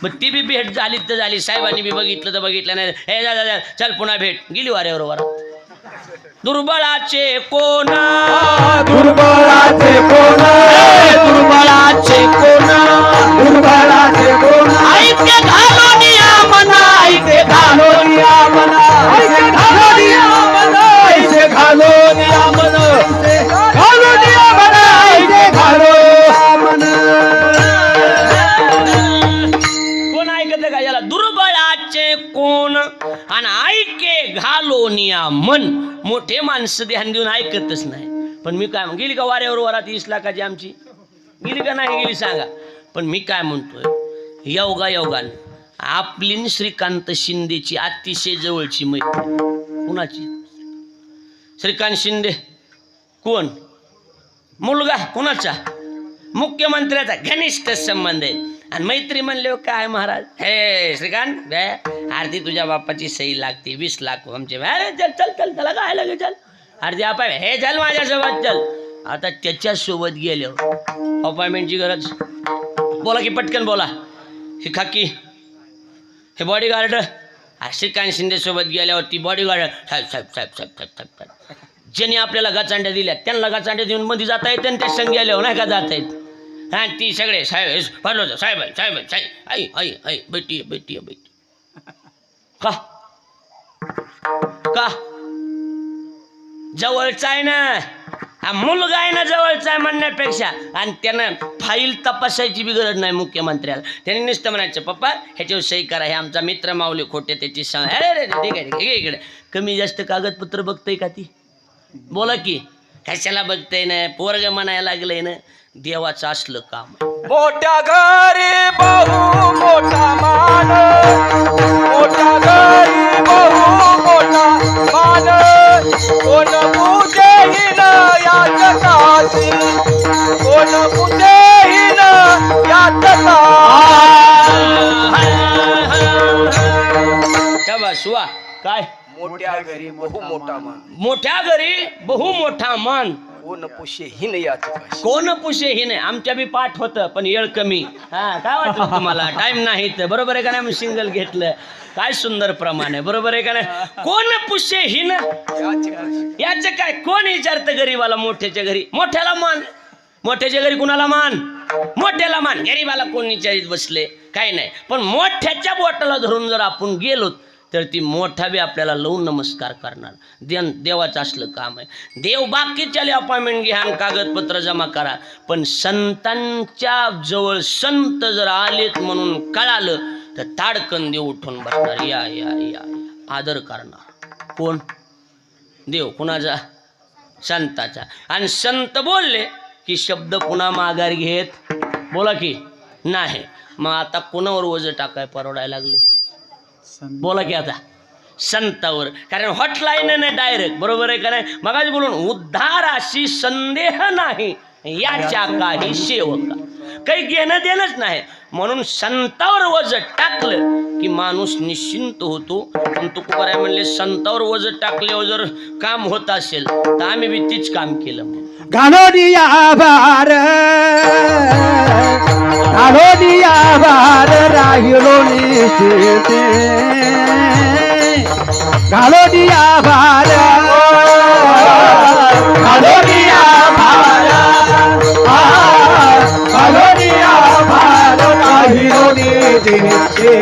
मग ती बी भेट झाली तर झाली, साहेबांनी बी बघितलं तर बघितलं नाही, हे जा चल पुन्हा भेट, गेली वाऱ्यावर वारा. दुर्बळाचे कोणा दुर्बळाचे कोण, दुर्बळाचे कोणा दुर्बळाचे कोण, ऐके घालून या मना, ऐके घालून या मना, ऐसे घालून या मन, ऐसे घालून या मन, घालून या मन, ऐसे घालून या मन. कोण ऐकत का याला? दुर्बळाचे कोण आणि ऐके घालून या मन. मोठे माणसं ध्यान देऊन ऐकतच नाही. पण मी काय गेली का वाऱ्यावर वरात 20 लाखाची आमची गेली का नाही गेली सांगा. पण मी काय म्हणतोय, योगान आपली श्रीकांत शिंदेची अतिशय जवळची मैत्री. कुणाची? श्रीकांत शिंदे कोण? मुलगा कुणाचा? मुख्यमंत्र्याचा घनिष्ठ संबंध आहे. आणि मैत्री म्हणले काय महाराज, हे श्रीकांत आरती तुझ्या बापाची सही लागते 20 लाख आमचे. अरे चल चल चल त्याला काय लागे, चल आरती आपा हे चल माझ्यासोबत चल. आता त्याच्यासोबत गेले अपॉइंटमेंटची गरज, बोला की पटकन बोला. हे खाकी हे बॉडीगार्ड श्रीकांत शिंदे सोबत गेल्यावरती बॉडीगार्ड साहेब साहेब साहेब साहेब साहेब साहेब ज्यांनी आपल्याला गाचांड्या दिल्या त्यांना गाचांड्या देऊन मध्ये जाता येते आणि त्या संघ गेल्यावर नाही का जाता येत. हां ती सगळे साहेब भरलो साहेब साहेब साहेब आई आई आई बैठी बैठी बैठी का का जवळचा आहे ना, हा मुलगा आहे ना जवळचा आहे म्हणण्यापेक्षा. आणि त्यानं फाईल तपासायची बी गरज नाही मुख्यमंत्र्याला. त्यांनी नुसतं म्हणायचं पप्पा ह्याच्यावर सही करा, हे आमचा मित्र माऊली खोटे त्याची अरे ठीक आहे इकडे. कमी जास्त कागदपत्र बघतंय का ती? बोला की कशाला बघतंय ना, पोरग म्हणायला लागलंय ना. देवाचं असलं काम. मोठ्या घरी बहु मोठा मान, मोठ्या घरी बहु मोठा मान, कोण पूजेहीन याच काशी, कोण पूजेहीन याच काशी. वा काय? मोठ्या घरी बहु मोठा मान, मोठ्या घरी बहु मोठा मान, कोण पुषेहीन याच काशी. कोण पुषे ही नाही. आमच्या बी पाठ होतं पण येळ कमी. हा काय वाटलं तुम्हाला? टाइम नाही तर बरोबर आहे का नाही? सिंगल घेतलं काय सुंदर प्रमाण आहे, बरोबर आहे का नाही? कोण पुषे ही ना याच काय? कोण विचारतं गरीबाला मोठ्याच्या घरी? मोठ्याला मान. मोठ्याच्या घरी कुणाला मान? मोठ्याला मान. गरीबाला कोण विचारित बसले काही नाही. पण मोठ्याच्या बोटाला धरून जर आपण गेलो तर ती मोठा बी आपल्याला लावून नमस्कार करणार. देवाचं असलं काम आहे. देव बाकीच्याला अपॉइंटमेंट घ्या आणि कागदपत्र जमा करा, पण संतांच्या जवळ संत जर आलेत म्हणून कळालं तर ताडकन देव उठून बसणार. या या या आदर करणार. कोण? देव. कुणाचा? संताचा. आणि संत बोलले की शब्द पुन्हा माघार घेत बोला की नाही. मग आता कोणावर ओझं टाकाय परवडायला लागले? बोला की आता संतावर. कारण हॉटलाईन नाही डायरेक्ट, बरोबर आहे का नाही? मगाच बोलून उद्धाराशी संदेह नाही याच्या काही सेवका. काही घेणं देणंच नाही. म्हणून संतावर वज टाकलं की माणूस निश्चिंत होतो. पण तुकोबाराय म्हणले संतावर वज टाकल्यावर जर काम होत असेल तर आम्ही बी तीच काम केलं. घालोनिया भार, घालोनिया भार राहिलो निश्चिते, घालोनिया भार, घालोनिया भार, घालोनिया भार राहिलो निश्चिते,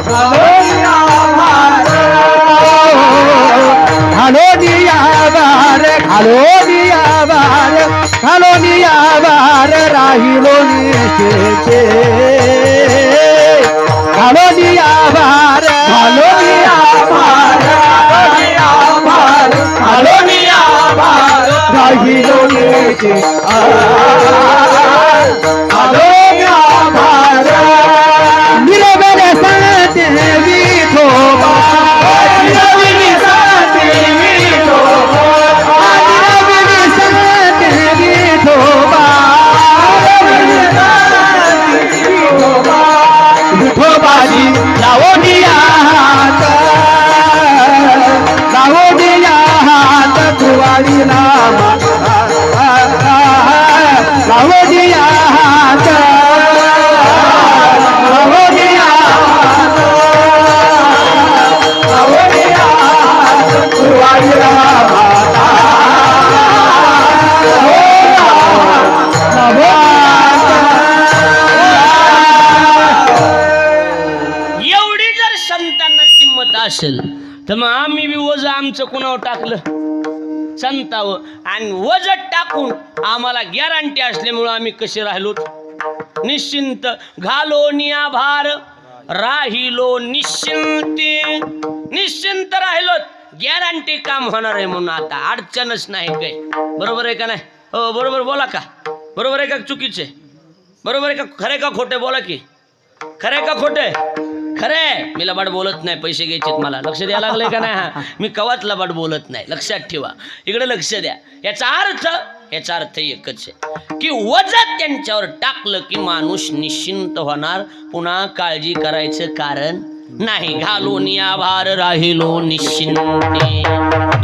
घालोनिया भार, घालोनिया भार, घालोनिया भार, घालोनिया भार राहिलो निश्चिते, घालोनिया भार, घालोनिया भार, घालोनिया भार, घालोनिया भार राहिलो निश्चिते, घालोनिया भार. निरबेले तुवारी लावोनिया हात लावोनिया हात तुवारी रामा लावोनिया हात लावोनिया हात लावोनिया हात तुवारी रामा एवढी जर संतांना किंमत असेल तर मग आम्ही बी वज आमचं कुणावर टाकलं संतावर, आणि वज टाकून आम्हाला गॅरंटी असल्यामुळं आम्ही कसे राहिलो निश्चिंत. घालो नियाभार राहिलो निश्चिंते, निश्चिंत राहिलो, गॅरंटी काम होणार आहे म्हणून आता अडचणच नाही काही. बरोबर आहे का नाही? हो बरोबर बोला का? बरोबर आहे का चुकीचे? बरोबर आहे का? खरे का खोटे बोला की? खरे का खोटे? खरे. मी लबाड बोलत नाही, पैसे घ्यायचेत मला. लक्ष द्यायला लागलंय का नाही? हा, मी कवाच लबाड बोलत नाही, लक्षात ठेवा. इकडे लक्ष द्या. याचा अर्थ एकच आहे की वजन त्यांच्यावर टाकलं की माणूस निश्चिंत होणार, पुन्हा काळजी करायचं कारण नाही. घालून या भार राहिलो निश्चिंते.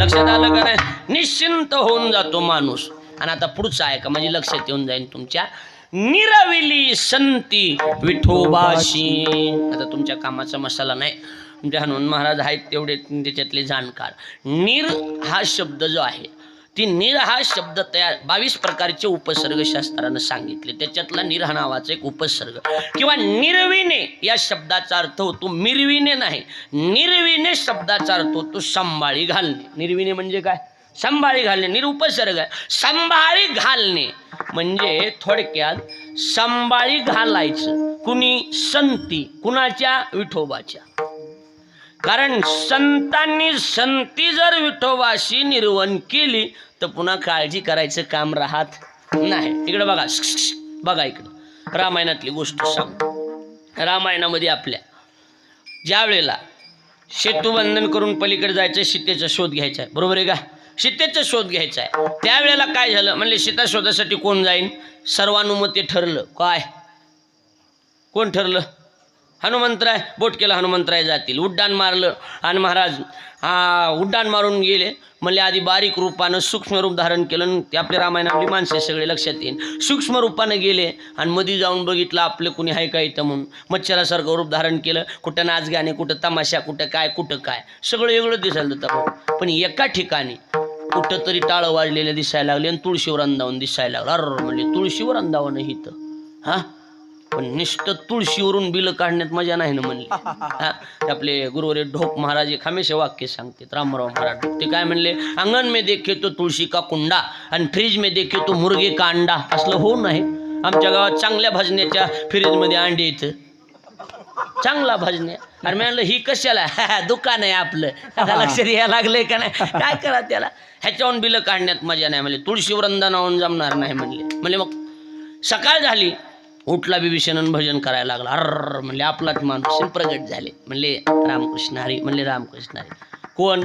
लक्षात आलं का नाही? निश्चिंत होऊन जातो माणूस. आणि आता पुढचं आहे का म्हणजे लक्षात येऊन जाईल तुमच्या. निरविली संती विठोबाशी. आता तुमच्या कामाचा मसाला नाही, तुमच्या हनुमान महाराज आहेत तेवढे त्याच्यातले जाणकार. निर हा शब्द जो आहे, ती निर हा शब्द तयार 22 प्रकारचे उपसर्ग शास्त्रानं सांगितले. त्याच्यातला निर हा नावाचा एक उपसर्ग किंवा निर्विणे या शब्दाचा अर्थ होतो मिरविणे नाही. निर्विणे शब्दाचा अर्थ होतो सांभाळी घालणे. निर्विणे म्हणजे काय? सांभाळी घालणे. निरुपसर्ग आहे. सांभाळी घालणे म्हणजे थोडक्यात सांभाळी घालायचं. कुणी? संती. कुणाच्या? विठोबाच्या. कारण संतांनी संती जर विठोबाशी निर्वण केली तर पुन्हा काळजी करायचं काम राहत नाही. इकडे बघा, बघा इकडं रामायणातली गोष्ट सांग. रामायणामध्ये आपल्या ज्या वेळेला सेतुबंधन करून पलीकडे जायचं, सीतेचा शोध घ्यायचा आहे. बरोबर आहे का? सीतेचा शोध घ्यायचा आहे. त्यावेळेला काय झालं म्हणले, सीता शोधासाठी कोण जाईन? सर्वानुमते ठरलं. काय? कोण ठरलं? हनुमंतराय. बोट केलं, हनुमंतराय जातील. उड्डाण मारलं आणि महाराज उड्डाण मारून गेले. म्हणले आधी बारीक रूपानं सूक्ष्म रूप धारण केलं. ते आपल्या रामायणातली माणसे सगळे लक्षात येईल. सूक्ष्म रूपानं गेले आणि मध्ये जाऊन बघितलं आपलं कुणी आहे का इथं म्हणून. मच्छरासारखं रूप धारण केलं. कुठं नाच गाणे, कुठं तमाशा, कुठं काय सगळं वेगळं दिसायला होतं. पण एका ठिकाणी कुठं तरी टाळं वाजलेलं दिसायला लागले आणि तुळशीवर अंदावून दिसायला लागलं. अरे म्हणजे तुळशीवर अंदावणं इथं. हा, पण नुसतं तुळशीवरून बिलं काढण्यात मजा नाही ना म्हणले. हा, आपले गुरुवारी ढोक महाराज एक हमेशा वाक्य सांगतात, रामराव महाराज. ते काय म्हणले? अंगण में देखे तो तुळशी का कुंडा आणि फ्रीज में देखे तो मुर्गे का अंडा. असलं हो नाही. आमच्या गावात चांगल्या भजण्याच्या फ्रीजमध्ये अंडे येतं. चांगला भजने. अरे म्हणलं ही कशाला? दुकान आहे आपलं. आता लक्ष द्यायला लागलंय का नाही? काय करा त्याला? ह्याच्याहून बिलं काढण्यात मजा नाही म्हणले. तुळशीवर अंदानावून जमणार नाही म्हणले. मग सकाळ झाली, उठला बिभीषण भजन करायला लागला. अर म्हणले आपलाच माणूस प्रगट झाले. म्हणले रामकृष्ण हरी. म्हणले रामकृष्ण हरी. कोण?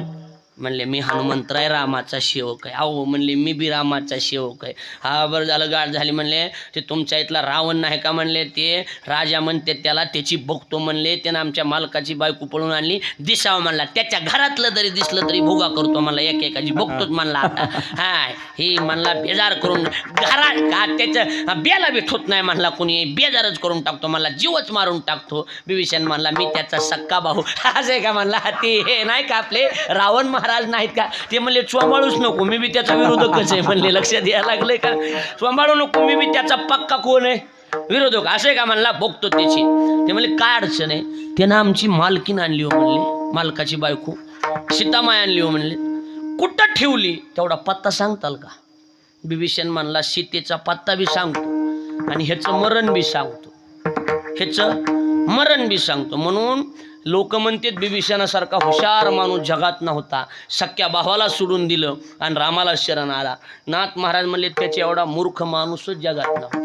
म्हणले मी हनुमंतराय रामाचा सेवक आहे. अहो म्हणले मी बी रामाचा सेवक आहे. हा बरं झालं, गाठ झाली. म्हणले ते तुमच्या इथला रावण नाही का? म्हणले ते राजा म्हणते त्याला, त्याची बघतो म्हणले. त्यानं आमच्या मालकाची बायको पळून आणली. दिसावं म्हणला, त्याच्या घरातलं जरी दिसलं तरी भोगा करतो म्हणला, एकेकाची बघतोच म्हणला. आता हा ही म्हणला बेजार करून घरात का त्याचं बेला बी ठोत नाही म्हणला, कुणी बेजारच करून टाकतो म्हणला, जीवच मारून टाकतो. बिभीषण म्हणला मी त्याचा सक्का भाऊ. असं आहे का म्हणला? ते हे नाही का आपले रावण महाराज नाहीत का? ते म्हणले चोंबाळूच नको, मी बी त्याचा विरोधकच आहे म्हणले. लक्षात द्यायला लागले का? चोंबाळू नको, मी बी त्याचा पक्का कोण आहे? विरोधक. असं आहे का म्हणला? बघतो त्याची. ते म्हणले काय अडचण आहे? त्यानं आमची मालकीन आणली हो म्हणले, मालकाची बायको सीतामाय आणली हो म्हणले. कुठं ठेवली तेवढा पत्ता सांगताल का? बिभीषण म्हणला सीतेचा पत्ता बी सांगतो आणि ह्याचं मरण बी सांगतो, ह्याचं मरण बी सांगतो. म्हणून लोक म्हणतात बिभीषणासारखा हुशार माणूस जगात नव्हता. सख्या भावाला सोडून दिलं आणि रामाला शरण आला. नाथ महाराज म्हणले त्याच्या एवढा मूर्ख माणूसच जगात नव्हता.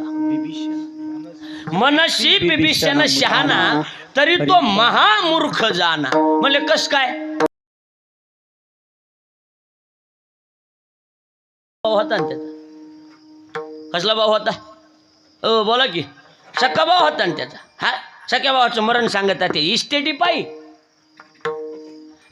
मनशी बिभीषण शहाणा तरी तो महामूर्ख जाना. म्हणले कस काय? होता ना त्याचा. कसला भाऊ होता? बोला की. सक्का भाऊ होता ना त्याचा. हा सख्या भावाचं मरण सांगत ते इस्टेटी पायी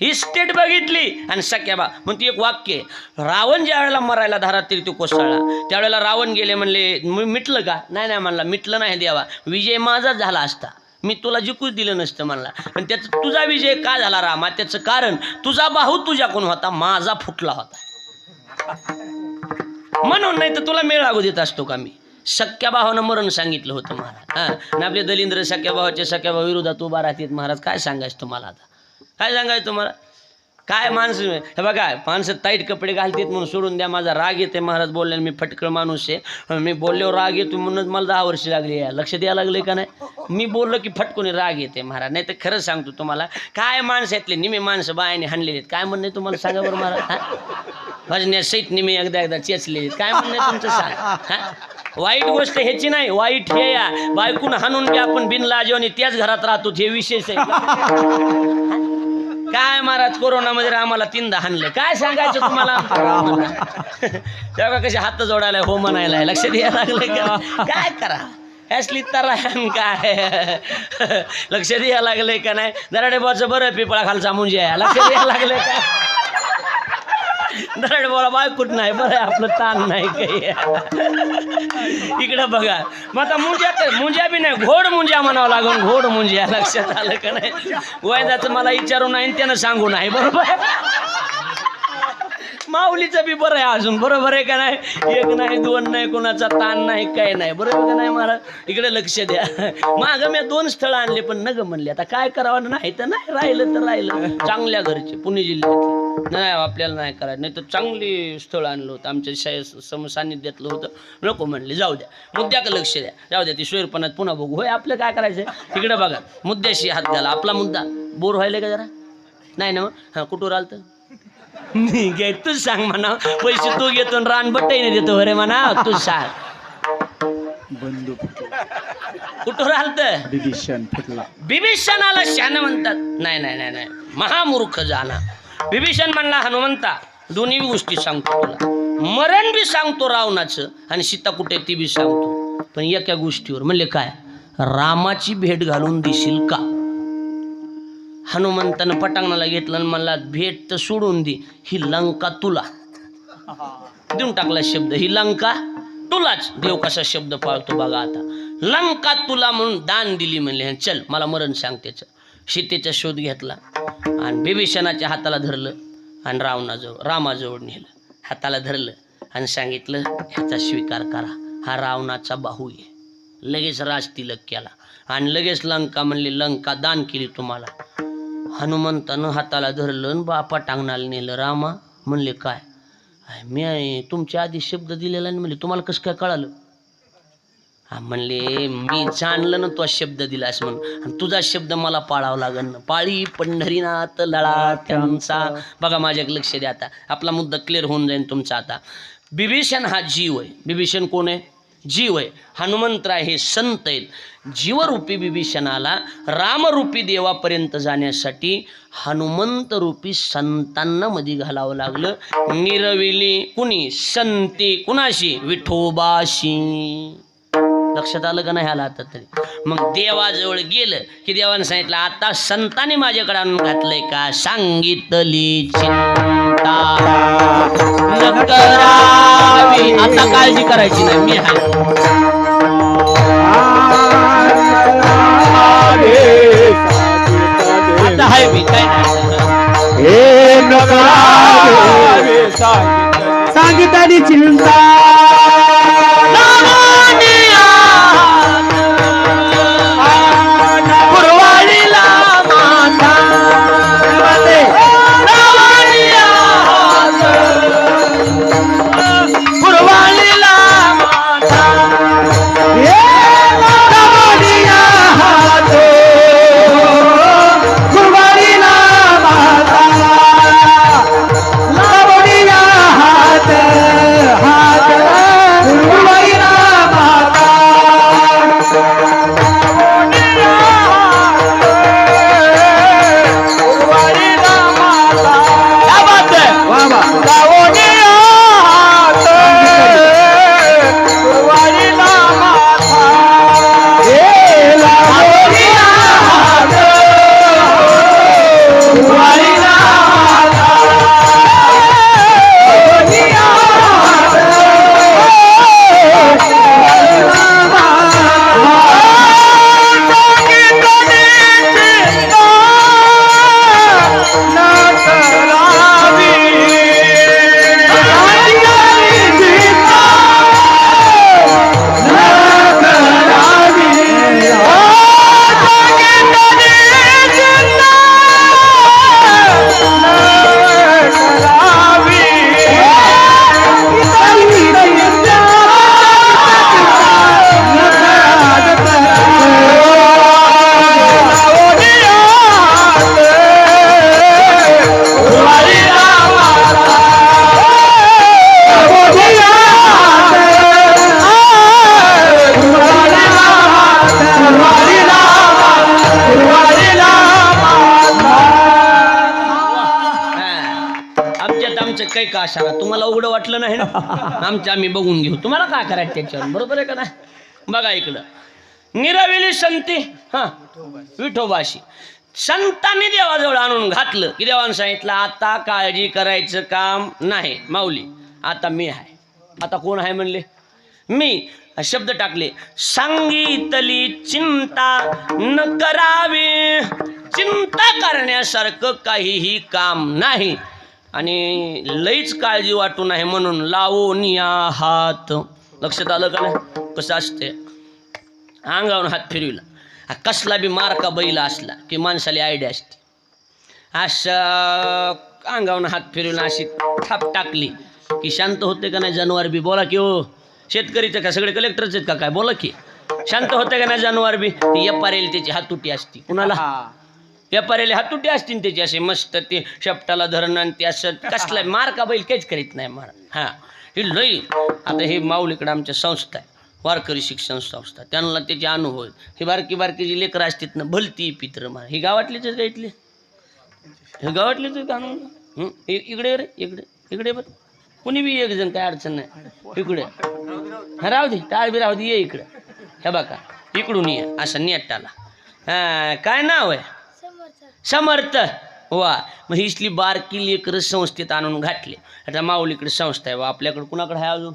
इस्टेट बघितली आणि सख्या बा मग ती एक वाक्य आहे, रावण ज्या वेळेला मरायला धारात तरी तो कोसळला त्यावेळेला रावण गेले म्हणले मिटलं का? नाही नाही म्हणला, मिटलं नाही देवा, विजय माझाच झाला असता, मी तुला जिंकूच दिलं नसतं म्हणला. पण त्याचं तुझा विजय का झाला रामा? त्याचं कारण तुझा बाहू तुझ्याकडून होता, माझा फुटला होता म्हणून, नाही तर तुला मेळ लागू देत असतो का मी? सख्या भावानं मरण सांगितलं होतं महाराज. हां, आणि आपले दलिंद्र सख्या भावाचे सख्या भाऊ विरोधात उभा राहतात महाराज. काय सांगायचं तुम्हाला आता? काय सांगायचं तुम्हाला? काय माणसं हे बघा, माणसं टाईट कपडे घालतात म्हणून सोडून द्या. माझा राग येते महाराज बोलले, मी फटकळ माणूस आहे, मी बोलल्यावर राग येतो म्हणून मला 10 वर्ष लागली आहे. लक्ष द्यायला लागले का नाही? मी बोललो की फटकून राग येते महाराज. नाही तर खरं सांगतो तुम्हाला, काय माणसं यातले निमे माणसं बायाने हाणलेले आहेत. काय म्हणणे तुम्हाला सांगा बरं महाराज? हां, भजन्या सहित निमे एकदा चेचलेले काय म्हणणे तुमचं सांग? हां, वाईट गोष्ट ह्याची नाही, वाईट हे या बायकून हाणून बी आपण बिनलाजवानी त्याच घरात राहतो, हे विशेष आहे. काय महाराज कोरोनामध्ये आम्हाला 3दा हाणलं, काय सांगायचं तुम्हाला? तेव्हा कसे हात जोडायला हो म्हणायला लक्ष द्यायला लागले का? काय करा असली तर काय लक्ष द्यायला लागले का नाही? दराडेबाचं बरं पिपळा खालचा मुंजे लक्ष द्यायला लागले का? दराडे बोला बायकूट नाही बरं आपलं ताण नाही काही. इकडं बघा मग आता मुंज्या बी नाही, घोड मुंज्या म्हणावं लागून, घोड मुंज्या. लक्षात आलं का नाही? वैदाचं मला विचारू नाही त्यानं सांगू नाही, बरोबर? माऊलीचं बी बरं आहे अजून, बरोबर आहे का नाही? 1 नाही 2 नाही, कोणाचा ताण नाही, काय नाही, बरोबर का नाही महाराज? इकडे लक्ष द्या. मागं मी 2 स्थळं आणले पण नग म्हणले, आता काय करावं? नाही तर नाही, राहिलं तर राहिलं. चांगल्या घरचे पुणे जिल्ह्यातले नाही, आपल्याला नाही करायचं. नाही तर चांगली स्थळं आणलं होतं, आमच्या सान्निध्यातलं होतं, नको म्हणले, जाऊ द्या. मुद्द्याकडे लक्ष द्या, जाऊ द्या. ती सोयरपणात पुन्हा बघू. होय आपलं काय करायचं? तिकडे बघा, मुद्द्याशी हात घाला. आपला मुद्दा बोर व्हायला का जरा? नाही ना? हां, कुठून आलं मी घे, तूच सांग म्हणा. पैसे तू घेतो रान बट्टाईने देतो अरे म्हणा, तूच सांग. कुठं राहत? बिभीषणाला शान म्हणतात. नाही नाही नाही नाही, महामूर्ख जाना. बिभीषण म्हणला हनुमंता, दोन्ही गोष्टी सांगतो तुला. मरण बी सांगतो रावणाचं आणि सीता कुठे ती बी सांगतो, पण एका गोष्टीवर. म्हणले काय? रामाची भेट घालून देशील का? हनुमंतानं पटांगणाला घेतलं आणि मला भेट तर सोडून दे, ही लंका तुला देऊन टाकला शब्द, ही लंका तुलाच. देव कसा शब्द पाळतो बघा. आता लंका तुला म्हणून दान दिली म्हणले. चल मला मरण सांग त्याचं. सीतेचा शोध घेतला आणि बिभीषणाच्या हाताला धरलं आणि रामाजवळ नेलं. हाताला धरलं आणि सांगितलं ह्याचा स्वीकार करा, हा रावणाचा बाहू आहे. लगेच राज तिलक केला आणि लगेच लंका म्हणली, लंका दान केली तुम्हाला. हनुमंतानं हाताला धरलं आणि बापा टांगणाला नेलं. रामा म्हणले काय? मी तुमच्या आधी शब्द दिलेला आणि म्हणले तुम्हाला कसं काय कळालं? हा म्हणले मी जाणलं ना तू शब्द दिलास म्हणून, आणि तुझा शब्द मला पाळावा लागेल ना. पाळी पंढरीनाथ लळा त्यांचा. बघा माझ्याकडे लक्ष द्या, आता आपला मुद्दा क्लिअर होऊन जाईल तुमचा. आता बिभीषण हा जीव आहे. बिभीषण कोण आहे? जीव आहे. हनुमंतराय हे संत आहेत. जीवरूपी बिभीषणाला रामरूपी देवापर्यंत जाण्यासाठी हनुमंत रूपी संतांना मध्ये घालावं लागलं. निरविली कुणी? संती. कुणाशी? विठोबाशी. लक्षात आलं का नाही? आलं आता तरी. मग देवाजवळ गेलं की देवाने सांगितलं आता संतांनी माझ्याकडे आणून घातलंय का? सांगितली चिंता न करावी. आता काळजी करायची नाही, मी आहे. आता आहे मी, काय नाही. सांगितली चिंता हात काही का असा तुम्हाला उघडं वाटलं नाही ना आमचं आम्ही बघून घेऊ तुम्हाला काय करायचं त्याच्यावर बरोबर आहे का नाही बघा इकडं निरविली संती हा विठोबाशी संतांनी देवाजवळ आणून घातलं की देवानं सांगितलं आता काळजी करायचं काम नाही माऊली आता मी आहे आता कोण आहे म्हणले मी शब्द टाकले सांगितली चिंता न करावी चिंता करण्यासारखं काहीही काम नाही आणि लईच काळजी वाटू नये म्हणून लावून या हात लक्षात आलं का नाही कसं असते अंगावरून हात फिरविला कसला बी मारका बैला असला की माणसाला आयडिया असते असं अंगावरून हात फिरविला अशी थाप टाकली की शांत होते का नाही जनावर बी बोला की हो शेतकरीचं का सगळे कलेक्टरच आहेत का काय बोला की शांत होते का नाही जनावर बी ती व्यापाऱ्याला त्याची हातुटी असती कुणाला व्यापाऱ्याला हातुटी असतील त्याची असे मस्त ते शेपटाला धरणं आणि ते असं कसला मारका बैल काहीच करीत नाही मार हां हे लई आता हे माऊलीकडे आमच्या संस्था आहे वारकरी शिक्षण संस्था त्यांना त्याचे अनुभव आहेत ही बारकी बारकी जी लेकरं असतात ना भलती पित्र मार ही गावातलीच आहेत का इथली हे गावातलीच आहेत का इकडे रे इकडे इकडे बरं कुणी बी एक जण काय अडचण नाही इकडे हा राहू दे टाळ बी राहू दे ये इकडं हे बघा इकडून ये असं नेटाला हां काय नाव आहे समर्थ वा मग ही इथली बारकी लेकरं संस्थेत आणून घातले आता माऊलीकडे संस्था आहे वा आपल्याकडे कुणाकडे आहे अजून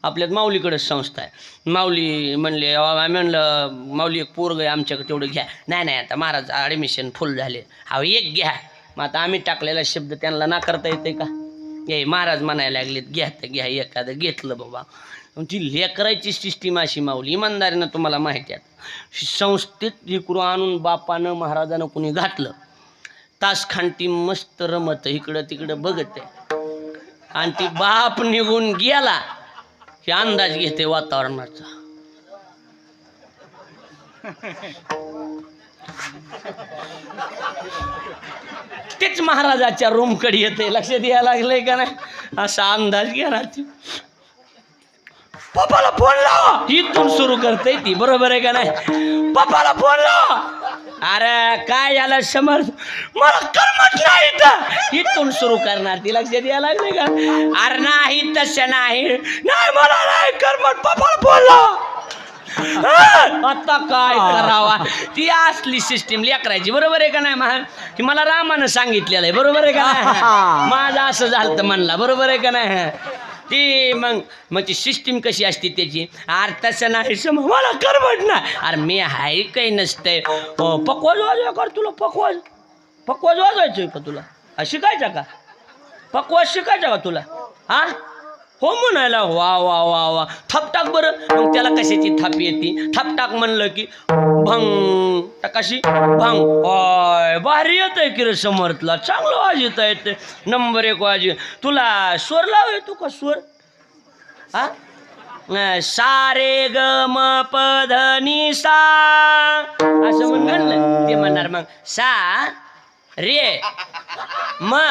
आपल्यात माऊलीकडेच संस्था आहे माऊली म्हणले आम्ही म्हणलं माऊली एक पोरग आहे आमच्याकडे तेवढं घ्या नाही आता महाराज ॲडमिशन फुल झाले हा एक घ्या मग आता आम्ही टाकलेला शब्द त्यांना नाकारता येते का ये महाराज म्हणायला लागलेत घ्या तर घ्या एखादं घेतलं बाबा ती लेकरायची सिस्टीम अशी माऊली इमानदारीनं तुम्हाला माहिती आहे संस्थेत जिकरू आणून बापानं महाराजानं कुणी घातलं तासखांटी मस्त रमत इकडं तिकडं बघत आहे आणि ती बाप निघून गेला की अंदाज घेते वातावरणाचा तेच महाराजाच्या रूमकडे येते लक्षात यायला लागलंय का नाही असा अंदाज घ्या पप्पाला फोन लावा इथून सुरू करते ती बरोबर आहे का नाही पप्पाला फोन लावा अरे काय झालं समर्थ मला करमत नाही तर इथून सुरू करणार ती लक्षात यायला लागले का अरे नाही तसं नाही मला नाही करमत पप्पाला फोन लावा आता काय करावा ती असली सिस्टीम लेकरायची बरोबर आहे का नाही की मला रामानं सांगितलेलं आहे बरोबर आहे का नाही माझं असं झालं तर म्हणला बरोबर आहे का नाही ती मग ती सिस्टीम कशी असते त्याची अरे तसं नाही मला करमत ना अरे मी हाय काही नसतंय पकवाज वाजवा कर तुला पकवाज वाजवायचंय का तुला शिकायचा का पकवाज शिकायचा का तुला हा हो म्हणायला वा वा वा वा थापटाक बरं मग त्याला कशाची थाप येते थापटाक म्हणलं की भंग कशी भंग होय भारी येत आहे की रे समर्थला चांगलं वाज येत आहे नंबर 1 वाज तुला स्वर लाव येतो का स्वर हा सारे ग म प ध नि सा असं म्हणलं ते म्हणणार मग सा रे म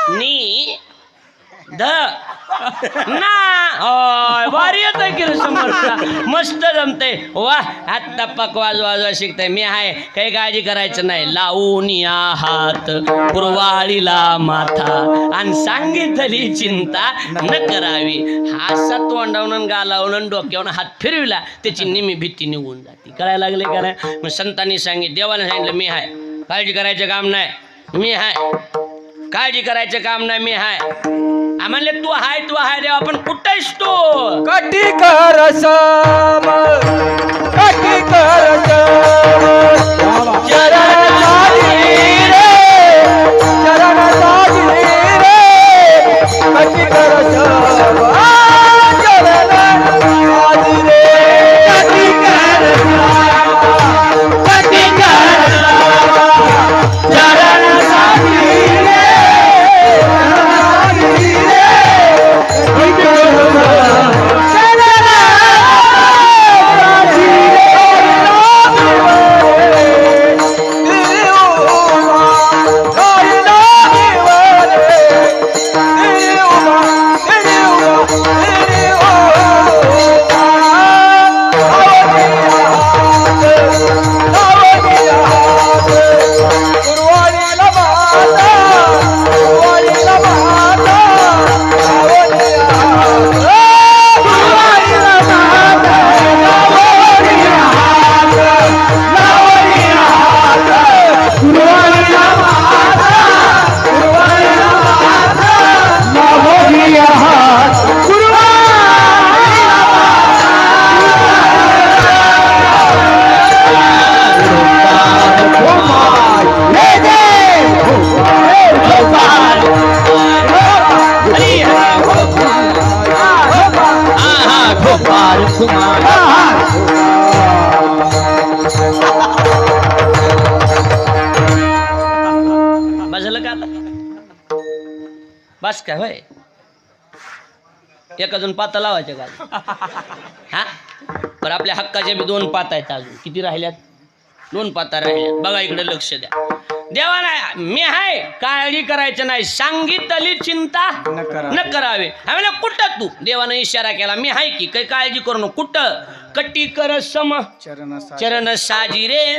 नी ध ना भारी येत आहे की समोरचा मस्त जमतंय वा आत्ता पकवाज वाजवा शिकतंय मी आहे काही काळजी करायचं नाही लावून या हात पुरवाळीला माथा आणि सांगितली चिंता न करावी हासा तोंडावून गालावून डोक्यावरून हात फिरविला त्याची निमी भीती निघून जाते कळायला लागले का नाही मग संतांनी सांगितलं देवाने सांगितलं मी आहे काळजी करायचं काम नाही मी आहे काळजी करायचं काम नाही मी आहे म्हणले तू हाय देवा आपण कुठेस तू कटी कर सम कटी कर सम चरण साजी रे कटी कर सम चरण साजी रे कटी कर सम कटी कर सम चरण साजी बस काय होय एक अजून पाता लावायच्या का हा पण आपल्या हक्काच्या बी 2 पाता आहेत अजून किती राहिल्यात 2 पाता राहिल्यात बघा इकडे लक्ष द्या देवा नाही मी आहे काळजी करायचं नाही सांगितली चिंता न करावे आम्ही कुठं तू देवानं इशारा केला मी आहे की काही काळजी करू नको कुठं कटी कर सम चरण साजी रे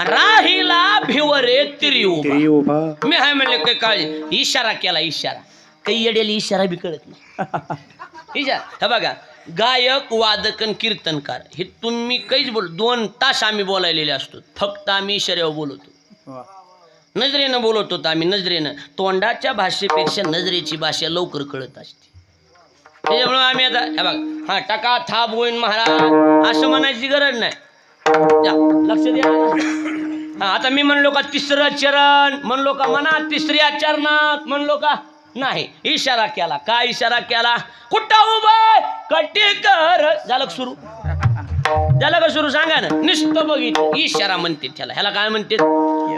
राहिला भिवरे तिरी उभा मी आहे म्हणले काही काळजी इशारा केला इशारा काही येडेली इशारा बी कळत नाही इशारा हे बघा गायक वादक आणि कीर्तनकार हे तुम्ही काहीच बोल 2 तास आम्ही बोलायलेले असतो फक्त आम्ही इशाऱ्यावर बोलतो नजरेनं बोलत होतो आम्ही नजरेनं तोंडाच्या भाषेपेक्षा नजरेची भाषा लवकर कळत असते त्याच्यामुळे आम्ही आता हे बघ हा टाका थाप होईन महाराज असं म्हणायची गरज नाही लक्ष द्या हा आता मी म्हणलो का 3रं चरण म्हणलो का म्हणा 3ऱ्या चरणात म्हणलो का नाही इशारा केला काय इशारा केला कुठं उभा कटी कर झालं सुरू झालं का सुरू सांगा ना नुसतं बघितलं इशारा म्हणते त्याला ह्याला काय म्हणते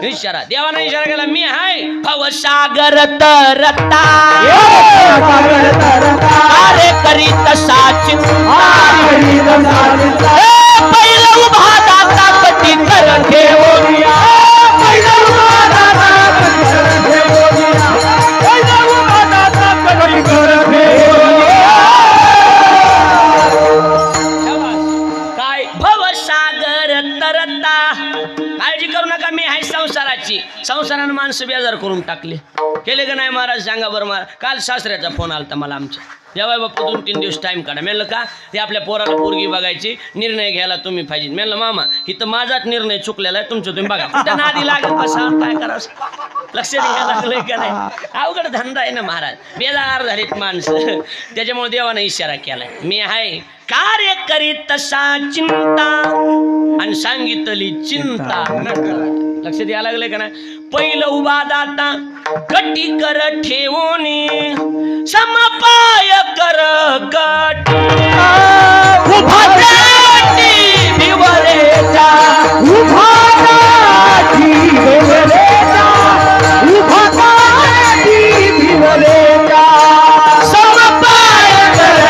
इशारा देवानं इशारा केला मी हाय भवसागर तरता अरे करीत साचिन पहिलं उभा दाता कटी कर ठेवूया पहिलं उभा दाता कटी कर ठेवूया पहिलं उभा दाता कटी कर ठेवूया काळजी करू नका मी आहे संसाराची संसारानं माणसं बेजार करून टाकले केले का नाही महाराज सांगा बरं महाराज काल सासऱ्याचा फोन आलता मला आमच्या जेव्हा बाप्पा 2-3 दिवस टाइम काढा म्हणलं का ते आपल्या पोराला पोरगी बघायची निर्णय घ्यायला तुम्ही पाहिजे म्हणलं मामा इथं माझाच निर्णय चुकलेला आहे तुमचं तुम्ही बघा त्या नादी लागत बसा काय करावं लक्ष द्यायला लागलंय का नाही अवघड धंदा आहे ना महाराज बेजार झालीत माणसं त्याच्यामुळे देवानं इशारा केलाय मी आहे कार्य करीत तसा चिंता आणि सांगितली चिंता लक्ष द्यायला लागलंय का नाही पहिलं उभा दाता कटी कर ठेवून समपाय कर कट उभा दाटी भिवरेचा उभा दाटी भिवरेचा उभा दाटी भिवरेचा समपाय कर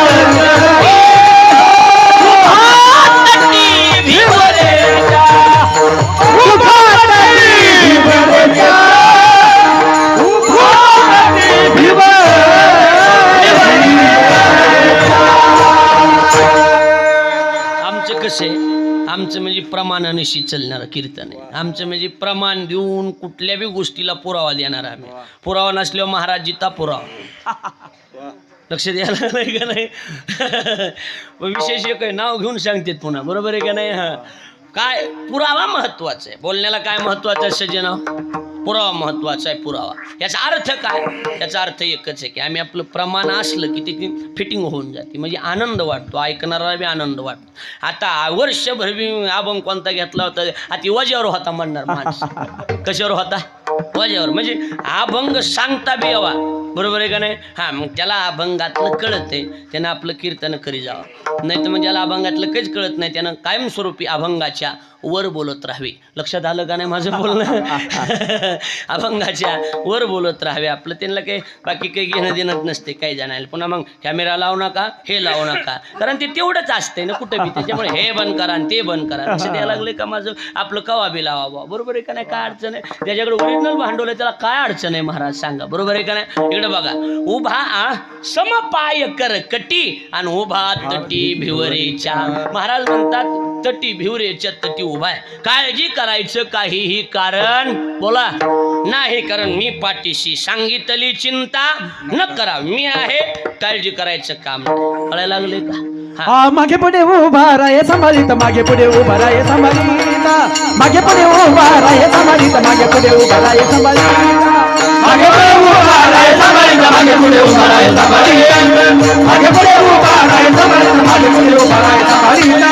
आमचं म्हणजे प्रमाणानिशी चालणारं कीर्तन आहे आमचं म्हणजे प्रमाण देऊन कुठल्या बी गोष्टीला पुरावा देणार आम्ही पुरावा नसल्यावर महाराज जिता पुरावा लक्ष द्यायला नाही का नाही विशेष एक नाव घेऊन सांगतात पुन्हा बरोबर आहे का नाही हा काय पुरावा महत्वाचा आहे बोलण्याला काय महत्वाचं आहे सज्जन पुरावा महत्वाचा आहे पुरावा याचा अर्थ काय याचा अर्थ एकच आहे की आम्ही आपलं प्रमाण असलं की त्याची फिटिंग होऊन जाते म्हणजे आनंद वाटतो ऐकणारा बी आनंद वाटतो आता वर्षभर बी अभंग कोणता घेतला होता आता वजावर होता म्हणणार माणूस कशावर होता वजावर म्हणजे अभंग सांगता बी यावा बरोबर आहे का नाही हा मग त्याला अभंगातलं कळत आहे त्यानं आपलं कीर्तन करी जावं नाही तर म्हणजे त्याला अभंगातलं काहीच कळत नाही त्यानं कायमस्वरूपी अभंगाच्या वर बोलत राहावे लक्षात आलं का नाही माझं बोलणं अभंगाच्या वर बोलत राहावे आपलं त्यांना काही बाकी काही घेणं देणं नसते काही जाणायला पुन्हा मग कॅमेरा लावू नका हे लावू नका कारण ते तेवढंच असतंय ना कुठं बी त्याच्यामुळे हे बंद करा आणि ते बंद करा लक्ष द्यायला लागले का माझं आपलं कवा बी लावा बरोबर आहे का नाही काय अडचण आहे त्याच्याकडे ओरिजिनल भांडवल आहे त्याला काय अडचण आहे महाराज सांगा बरोबर आहे का नाही इकडे बघा उभा समपाय कर कटी आणि उभा तटी भिवरेच्या महाराज म्हणतात तटी भिवरेच्या तटी उभा आहे काळजी करायचं काहीही कारण बोला नाही कारण मी पाठीशी सांगितली चिंता न करा मी आहे काळजी करायचं काम कळायला लागले का मागे पुढे उभा राहे सांभाळीत मागे पुढे उभा राहे सांभाळीत मागे पुढे उभा राहे सांभाळीत मागे पुढे उभा राहे सांभाळीत मागे पुढे उभा राहे सांभाळीत मागे पुढे उभा राहे सांभाळीत मागे पुढे उभा राहे सांभाळीत मागे पुढे उभा राहे सांभाळीत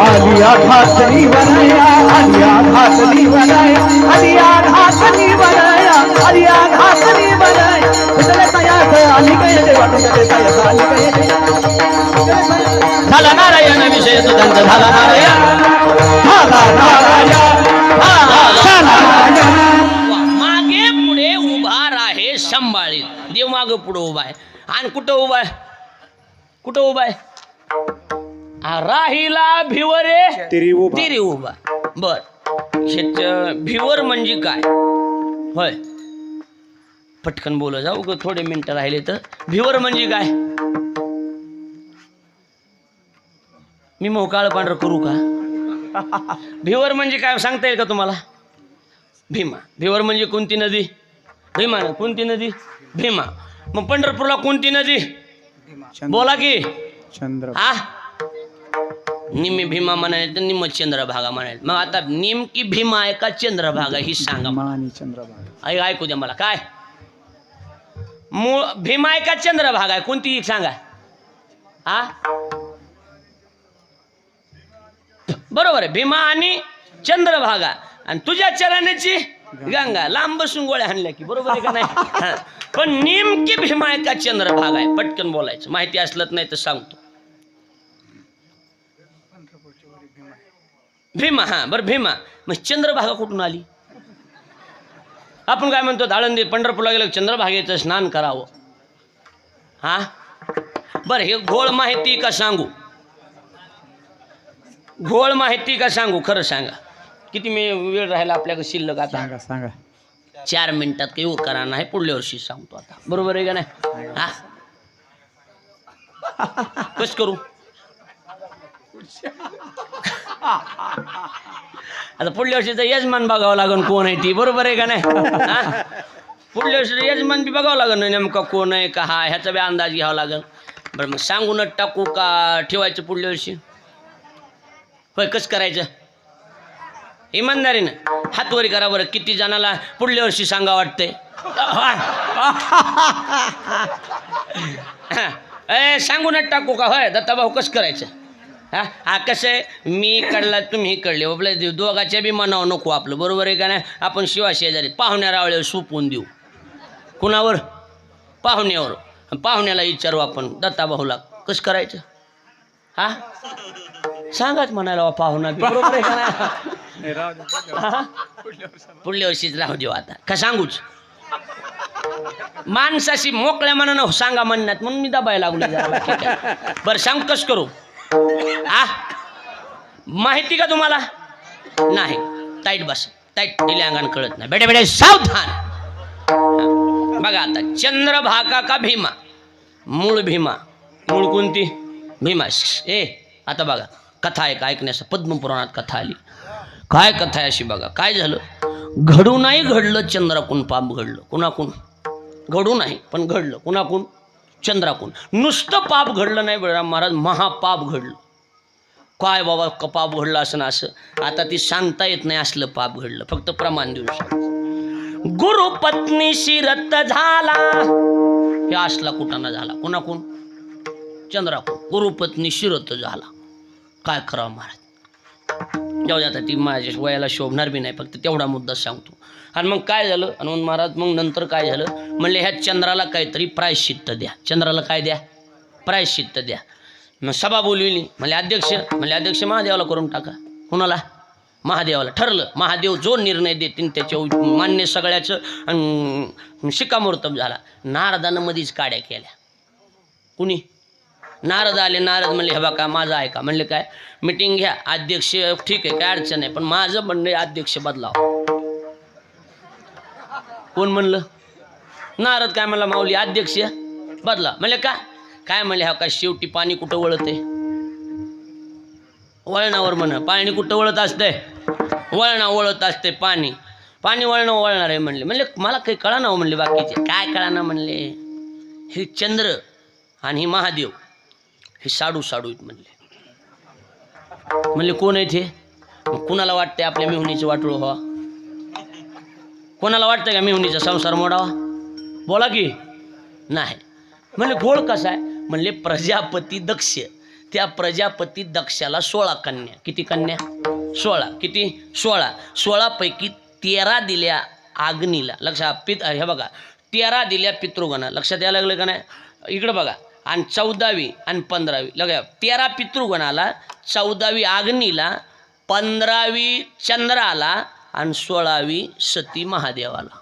आलिया घातली बनाया आलिया घातली बनाया आलिया घातली बनाया आलिया घातली बनाया चले तयार आली गए देवा चले तयार आली गए झाला नारायण विषय सुदंत झाला नारायण मागे पुढे उभा राहे संभाळीत महादेव पुढं उभा आहे आणि कुठं उभा आहे कुठं उभा आहे राहिला भिवरे तिरी उभा बर भिवर म्हणजे काय होय पटकन बोला जाऊ ग थोडे मिनिटं राहिले तर भिवर म्हणजे काय मी मोकाळ पांढरं करू का भिवर म्हणजे काय सांगता येईल का तुम्हाला भीमा भिवर म्हणजे कोणती नदी भीमा ना कोणती नदी भीमा मग पंढरपूरला कोणती नदी बोला की हा निम्मी भीमा म्हणाले तर निम्म चंद्रभागा म्हणाले मग आता नेमकी भीमा आहे का चंद्रभागा ही सांगा ऐकू द्या मला काय मूळ भीमा आहे का चंद्रभागा आहे कोणती सांगा हा बरोबर आहे भीमा आणि चंद्रभागा आणि तुझ्या चरणाची गंगा लांब बसून गोळ्या हाणल्या की बरोबर आहे का नाही पण नेमकी भीमा आहे का चंद्रभागा आहे पटकन बोलायचं माहिती असलंच नाही तर सांगतो भीमा हा बरं भीमा मग चंद्रभागा कुठून आली आपण काय म्हणतो आळंदी पंढरपूरला गेलं चंद्रभागेचं स्नान करावं हा बरं हे घोळ माहिती का सांगू घोळ माहिती का सांगू खरं सांगा किती वेळ राहिला आपल्याकडे शिल्लक आता सांगा 4 मिनिटात काही करा नाही पुढल्या वर्षी सांगतो आता बरोबर आहे का नाही हा कस करू आता पुढल्या वर्षीचं यजमान बघावं लागेल कोण आहे ती बरोबर आहे का नाही पुढल्या वर्षी यजमान बी बघावं लागेल नेमका कोण आहे का हा ह्याचा बी अंदाज घ्यावा लागेल बरं मग सांगूनच टाकू का ठेवायचं पुढल्या वर्षी होय कसं करायचं इमानदारीनं हातवरी करा बरं किती जणाला पुढल्या वर्षी सांगा वाटतंय सांगूनच टाकू का होय दत्ताभाऊ कसं करायचं हा कसं आहे मी कळला तुम्ही कळले आपल्या दोघाच्या बी मनावर नको आपलं बरोबर आहे का नाही आपण शिवाशेजारी पाहुण्या रावळ्यावर सोपवून देऊ कुणावर पाहुण्यावर पाहुण्याला विचारू आपण दत्ताभाऊला कसं करायचं हा सांगाच म्हणायला पाहुणा बरोबर आहे का नाही पुढल्या वर्षीच राहू देऊ आता का सांगूच माणसाशी मोकळ्या मनानं सांगा म्हणण्यात म्हणून मी दबायला लागलो बरं सांग कसं करू माहिती का तुम्हाला नाही टाईट बस टाईट दिल्या अंगाने कळत नाही बेटे बेटे सावधान बघा आता चंद्रभागा का भीमा मूळ भीमा मूळ कोणती भीमा आता बघा कथा आहे का ऐकण्यास पद्मपुराणात कथा आली काय कथा आहे अशी बघा काय झालं घडू नाही घडलं चंद्राकून पाप घडलं कुणाकून घडू नाही पण घडलं कुणाकून चंद्राकून नुसतं पाप घडलं नाही बळराम महाराज महापाप घडलं काय बाबा पाप घडलं असं ना असं आता ती सांगता येत नाही असलं पाप घडलं फक्त प्रमाण देऊ शकतो गुरुपत्नीशी रत्त झाला हे असला कुठाना झाला कुणाकून चंद्राकून गुरुपत्नीशी रत्त झाला काय करावं महाराज जाऊ दे आता ती माझ्या वयाला शोभणार बी नाही फक्त तेवढा मुद्दा सांगतो आणि मग काय झालं हनुमान महाराज मग नंतर काय झालं म्हणले ह्या चंद्राला काहीतरी प्रायश्चित्त द्या चंद्राला काय द्या प्रायश्चित्त द्या मग सभा बोलविली म्हणले अध्यक्ष महादेवाला करून टाका कुणाला महादेवाला ठरलं महादेव जो निर्णय देतील त्याच्या मान्य सगळ्याचं शिक्कामोर्तब झाला नारदानं मध्येच काड्या केल्या कुणी नारद आले नारद म्हणले हे बघा माझं ऐका म्हणले काय मिटिंग घ्या अध्यक्ष ठीक आहे काय अडचण आहे पण माझं म्हणणे अध्यक्ष बदलाव कोण म्हणलं नारद काय म्हणला माऊली अध्यक्ष बदला म्हणले का काय म्हणले हा काय शेवटी पाणी कुठं वळत आहे वळणावर म्हण पाणी कुठं वळत असते वळणा वळत असते पाणी वळणं वळणार आहे म्हणले मला काही कळा ना म्हणले बाकीचे काय कळा ना म्हणले हे चंद्र आणि हे महादेव हे साडू आहेत म्हणले कोण आहेत हे मग कुणाला वाटतंय आपल्या मेहुणीचं वाटोळ व्हावा कोणाला वाटतं का मेहुणीचा संसार मोडावा बोला की नाही म्हणले घोळ कसा आहे म्हणले प्रजापती दक्ष त्या प्रजापती दक्षाला 16 कन्या किती कन्या 16 किती 16 पैकी 13 दिल्या अग्नीला लक्षात हे बघा 13 दिल्या पितृगणा लक्षात यायला लागलं का नाही इकडं बघा आणि 14वी आणि 15वी लगा 13 पितृगणाला 14वी अग्नीला 15वी चंद्राला आणि 16वी सती महादेवाला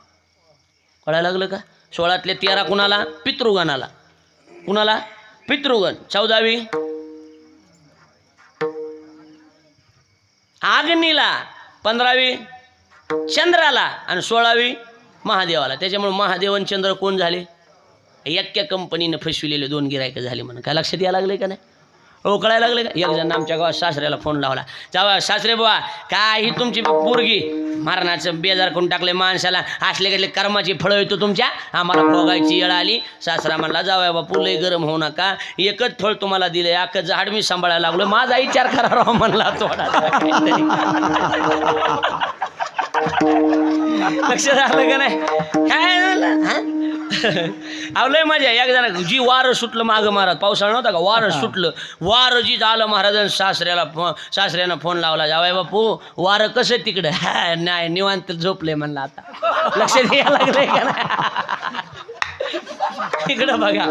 कळायला लागलं का 16तले 13 कुणाला? पितृगणाला. कुणाला? पितृगण. 14वी अग्नीला, 15वी चंद्राला आणि 16वी महादेवाला. त्याच्यामुळे महादेव आणि चंद्र कोण झाले? एक्या कंपनीनं फसविलेले 2 गिरायक झाले म्हणून. काय लक्षात यायला लागले का नाही? हो, कळायला लागले का? एक जण आमच्या गावात सासऱ्याला फोन लावला, जावा सासरे बुवा काय ही तुमची पोरगी मारणाचं बेजार करून टाकले माणसाला, असले कसले कर्माची फळं येतो तुमच्या, आम्हाला भोगायची येळ आली. सासरा म्हणला जावया बापू लय गरम होऊ नका, एकच फळ तुम्हाला दिले, अख्खं झाड मी सांभाळायला लागलो, माझा विचार करा राव म्हणला थोडा. लक्षात आलं का नाही? काय झालं? आवलंय माझ्या एक जण जी वारं सुटलं मागं महाराज, पावसाळा नव्हता का, वारं सुटलं, वारं जी झालं महाराजांनी सासऱ्यानं फोन लावला, जावाय बापू वारं कसं तिकडं? हा नाही निवांत झोपले म्हणलं. आता लक्षात यायला लागलंय का नाही? तिकडं बघा,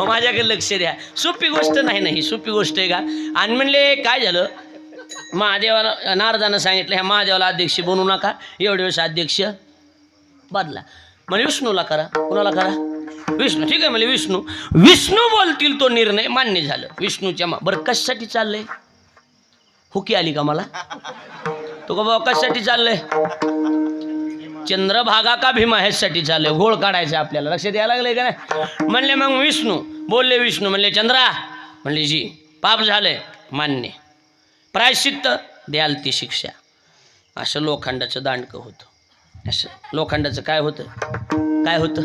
माझ्याकडे लक्ष द्या. सोपी गोष्ट नाही ना ही, सोपी गोष्ट आहे का? आणि म्हणले काय झालं, महादेवाला नारदानं सांगितलं ह्या महादेवाला अध्यक्ष बनवू नका, एवढे वेळेस अध्यक्ष बदला. म्हणजे विष्णूला करा. कुणाला करा? विष्णू. ठीक आहे म्हणजे विष्णू बोलतील तो निर्णय मान्य झालं. विष्णूच्या बरं कशासाठी चाललंय? हुकी आली का मला? तो का बाबा कशासाठी चाललंय? चंद्रभागा का भीमा ह्यासाठी चाललंय, घोळ काढायचा आपल्याला. लक्षात यायला लागलंय का नाही? म्हणले मग विष्णू बोलले, विष्णू म्हणले चंद्रा, म्हणले जी पाप झालंय मान्य, प्रायश्चित्त द्याल ती शिक्षा. असं लोखंडाचं दांडकं होतं. असं लोखंडाचं काय होतं? काय होतं?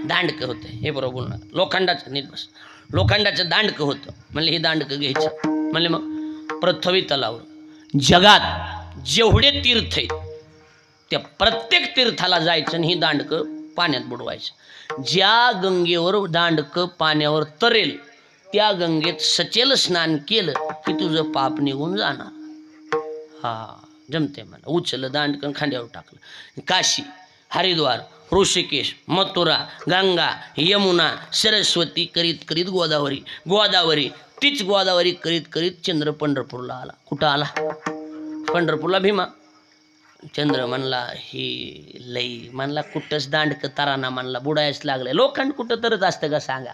दांडकं होतं. हे बरोबर बोलणार. लोखंडाचं नीट बस. लोखंडाचं दांडकं होतं. म्हणले हे दांडकं घ्यायचं. म्हणले मग पृथ्वी तलावर जगात जेवढे तीर्थ आहेत त्या प्रत्येक तीर्थाला जायचं आणि ही दांडकं पाण्यात बुडवायचं. ज्या गंगेवर दांडकं पाण्यावर तरेल त्या गंगेत सचेल स्नान केलं की तुझं पाप निघून जाणार. हा जमते मला. उचललं दांडकं खांद्यावर टाकलं. काशी, हरिद्वार, ऋषिकेश, मथुरा, गंगा, यमुना, सरस्वती करीत करीत गोदावरी तीच गोदावरी करीत करीत चंद्र पंढरपूरला आला. कुठं आला? पंढरपूरला. भीमा. चंद्र म्हणला हे लई, म्हणला कुठंच दांडकं तराना, म्हणला बुडायच लागलं. लोखंड कुठं तरच असतं का सांगा?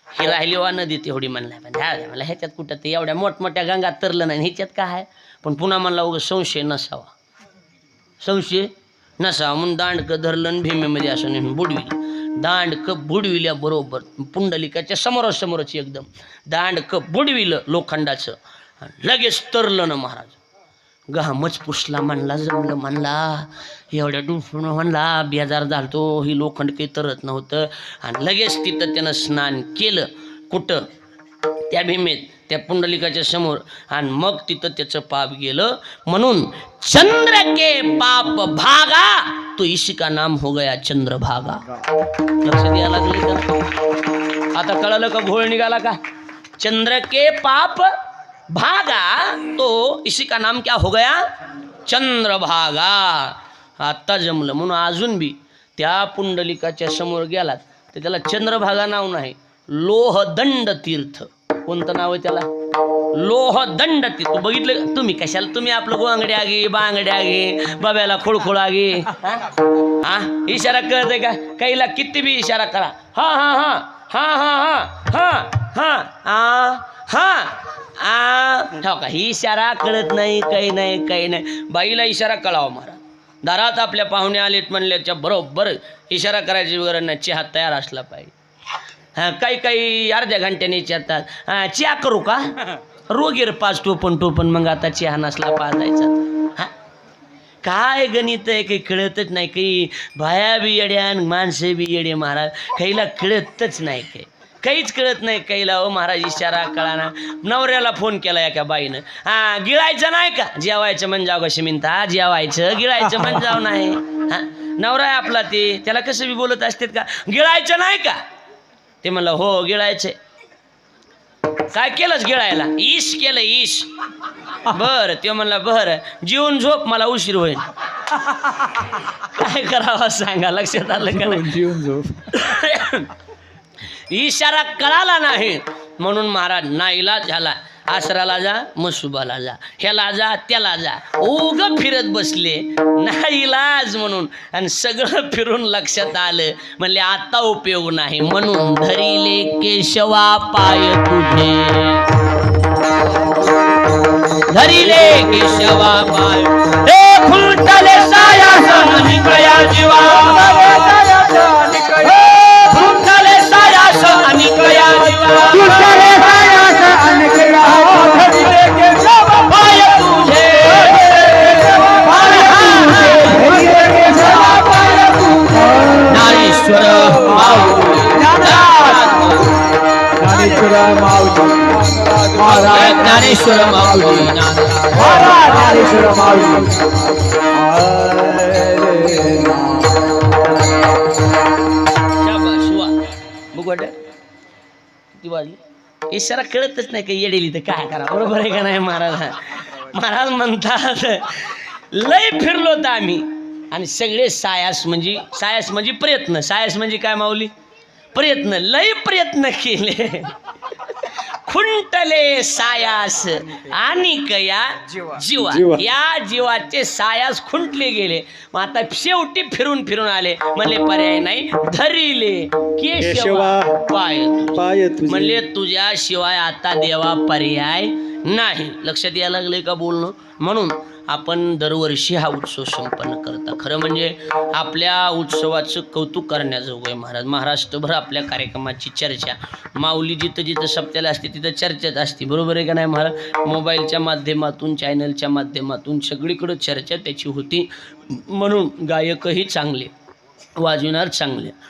ही राहिली वा नदी तेवढी म्हणला, पण झालं मला ह्याच्यात कुठं ते एवढ्या मोठमोठ्या गंगात तरलं नाही, ह्याच्यात काय आहे? पण पुन्हा म्हणला उगा संशय नसावा म्हणून दांडकं धरलं आणि भीमेमध्ये असं बुडविलं. दांडकं बुडविल्या बरोबर पुंडलिकाच्या समोरासमोरच एकदम दांडकं बुडविलं लोखंडाचं, लगेच तरलं ना महाराज. घामच पुसला म्हणला, जमलं म्हणला, एवढ्या डुंफून म्हणला बेजार झालतो, ही लोखंड काही तरत नव्हतं. आणि लगेच तिथं त्यानं स्नान केलं. कुठं? त्या भीमेत, त्या पुंडलिकाच्या समोर. आणि मग तिथं त्याचं पाप गेलं. म्हणून चंद्र के पाप भागा तो इसी का नाम हो गया चंद्रभागा. लक्षात यायला लागले का? आता कळलं का घोळ निघाला का? चंद्र के पाप भागा तो इसी का नाम क्या हो गया चंद्रभागा. आता जमलं. म्हणून अजून बी त्या पुंडलिकाच्या समोर गेलात तर त्याला चंद्रभागा नाव नाही, लोहदंड तीर्थ. कोणतं नाव आहे त्याला? लोहदंड तीर्थ. बघितलं तुम्ही? कशाला तुम्ही आपलं गोंगड्या आगे बांगड्या आगे बाब्याला खोळखोळा आगे हा इशारा कळतंय का? काहीला किती बी इशारा करा, हा हा हा हा हा हा हा हा हा हा का, ही इशारा कळत नाही, काही नाही. बाईला इशारा कळावा महाराज. दारात आपल्या पाहुणे आलेत म्हणल्याच्या बरोबर इशारा करायची वगैरे नाही, चहा तयार असला पाहिजे. हां काही अर्ध्या घंट्याने विचारतात, चहा करू का? रोगीर 5 टोपण मग आता चहा नसला पाजायचा. हां काय गणित आहे, काही कळतच नाही. काही बाया बी येड्या आणि माणसं बी येडे महाराज. काहीला कळतच नाही, काहीच कळत नाही काहीला. हो महाराज इशारा कळाना. नवऱ्याला फोन केला एका बाईनं, गिळायचं नाही का? जेवायचं म्हण जाव कशी मिनता, जेवायचं गिळायचं म्हण जाव नाही. हां नवरा आहे आपला, ते त्याला कसं बी बोलत असतात का? गिळायचं नाही का? ते म्हणलं हो गिळायचंय. काय केलंच गिळायला? ईश केलं ईश. बरं ते म्हणलं बरं जेवून झोप, मला उशीर होईल. काय करावं सांगा? लक्षात आलं का नाही? जीवन झोप. इशारा कळाला नाही म्हणून महाराज नाईलाज झाला. आसराला जा मसुबाला जा, ह्याला जा त्याला जा, उग फिरत बसले नाही इलाज म्हणून. आणि सगळं फिरून लक्षात आलं, म्हणले आता उपयोग नाही, म्हणून धरिले केशवा पाय तुझे, धरिले केशवा पाय, हे खुलटले सायास निकळ्या जीवा, खुलटले सायास निकळ्या जीवा, पाय तुझे, नारेश्वर ज्ञानेश्वर माऊली, किती वाजली इशारा कळतच नाही का येडेली तर काय करा, बरोबर आहे का नाही. महाराज म्हणतात लय फिरलो तर आम्ही आणि सगळे सायास म्हणजे प्रयत्न, सायास म्हणजे काय माऊली, प्रयत्न, लय प्रयत्न केले, खुंटले सायास आणि कया जीवा, या जीवाचे सायास खुंटले गेले. मग आता शेवटी फिरून फिरून आले, म्हणले पर्याय नाही, धरिले केशवा पाय म्हणले तुझ्या शिवाय आता देवा पर्याय नाही. लक्षात यायला लागले का बोलणं. म्हणून आपण दरवर्षी हा उत्सव संपन्न करता. खरं म्हणजे आपल्या उत्सवाचं कौतुक करण्याजोगं आहे महाराज. महाराष्ट्रभर आपल्या कार्यक्रमाची चर्चा, माऊली जिथं जिथं सप्त्याला असते तिथं चर्चेत असते, बरोबर आहे का नाही महाराज. मोबाईलच्या माध्यमातून, चॅनलच्या माध्यमातून सगळीकडं चर्चा त्याची होती. म्हणून गायकही चांगले, वाजविणार चांगले.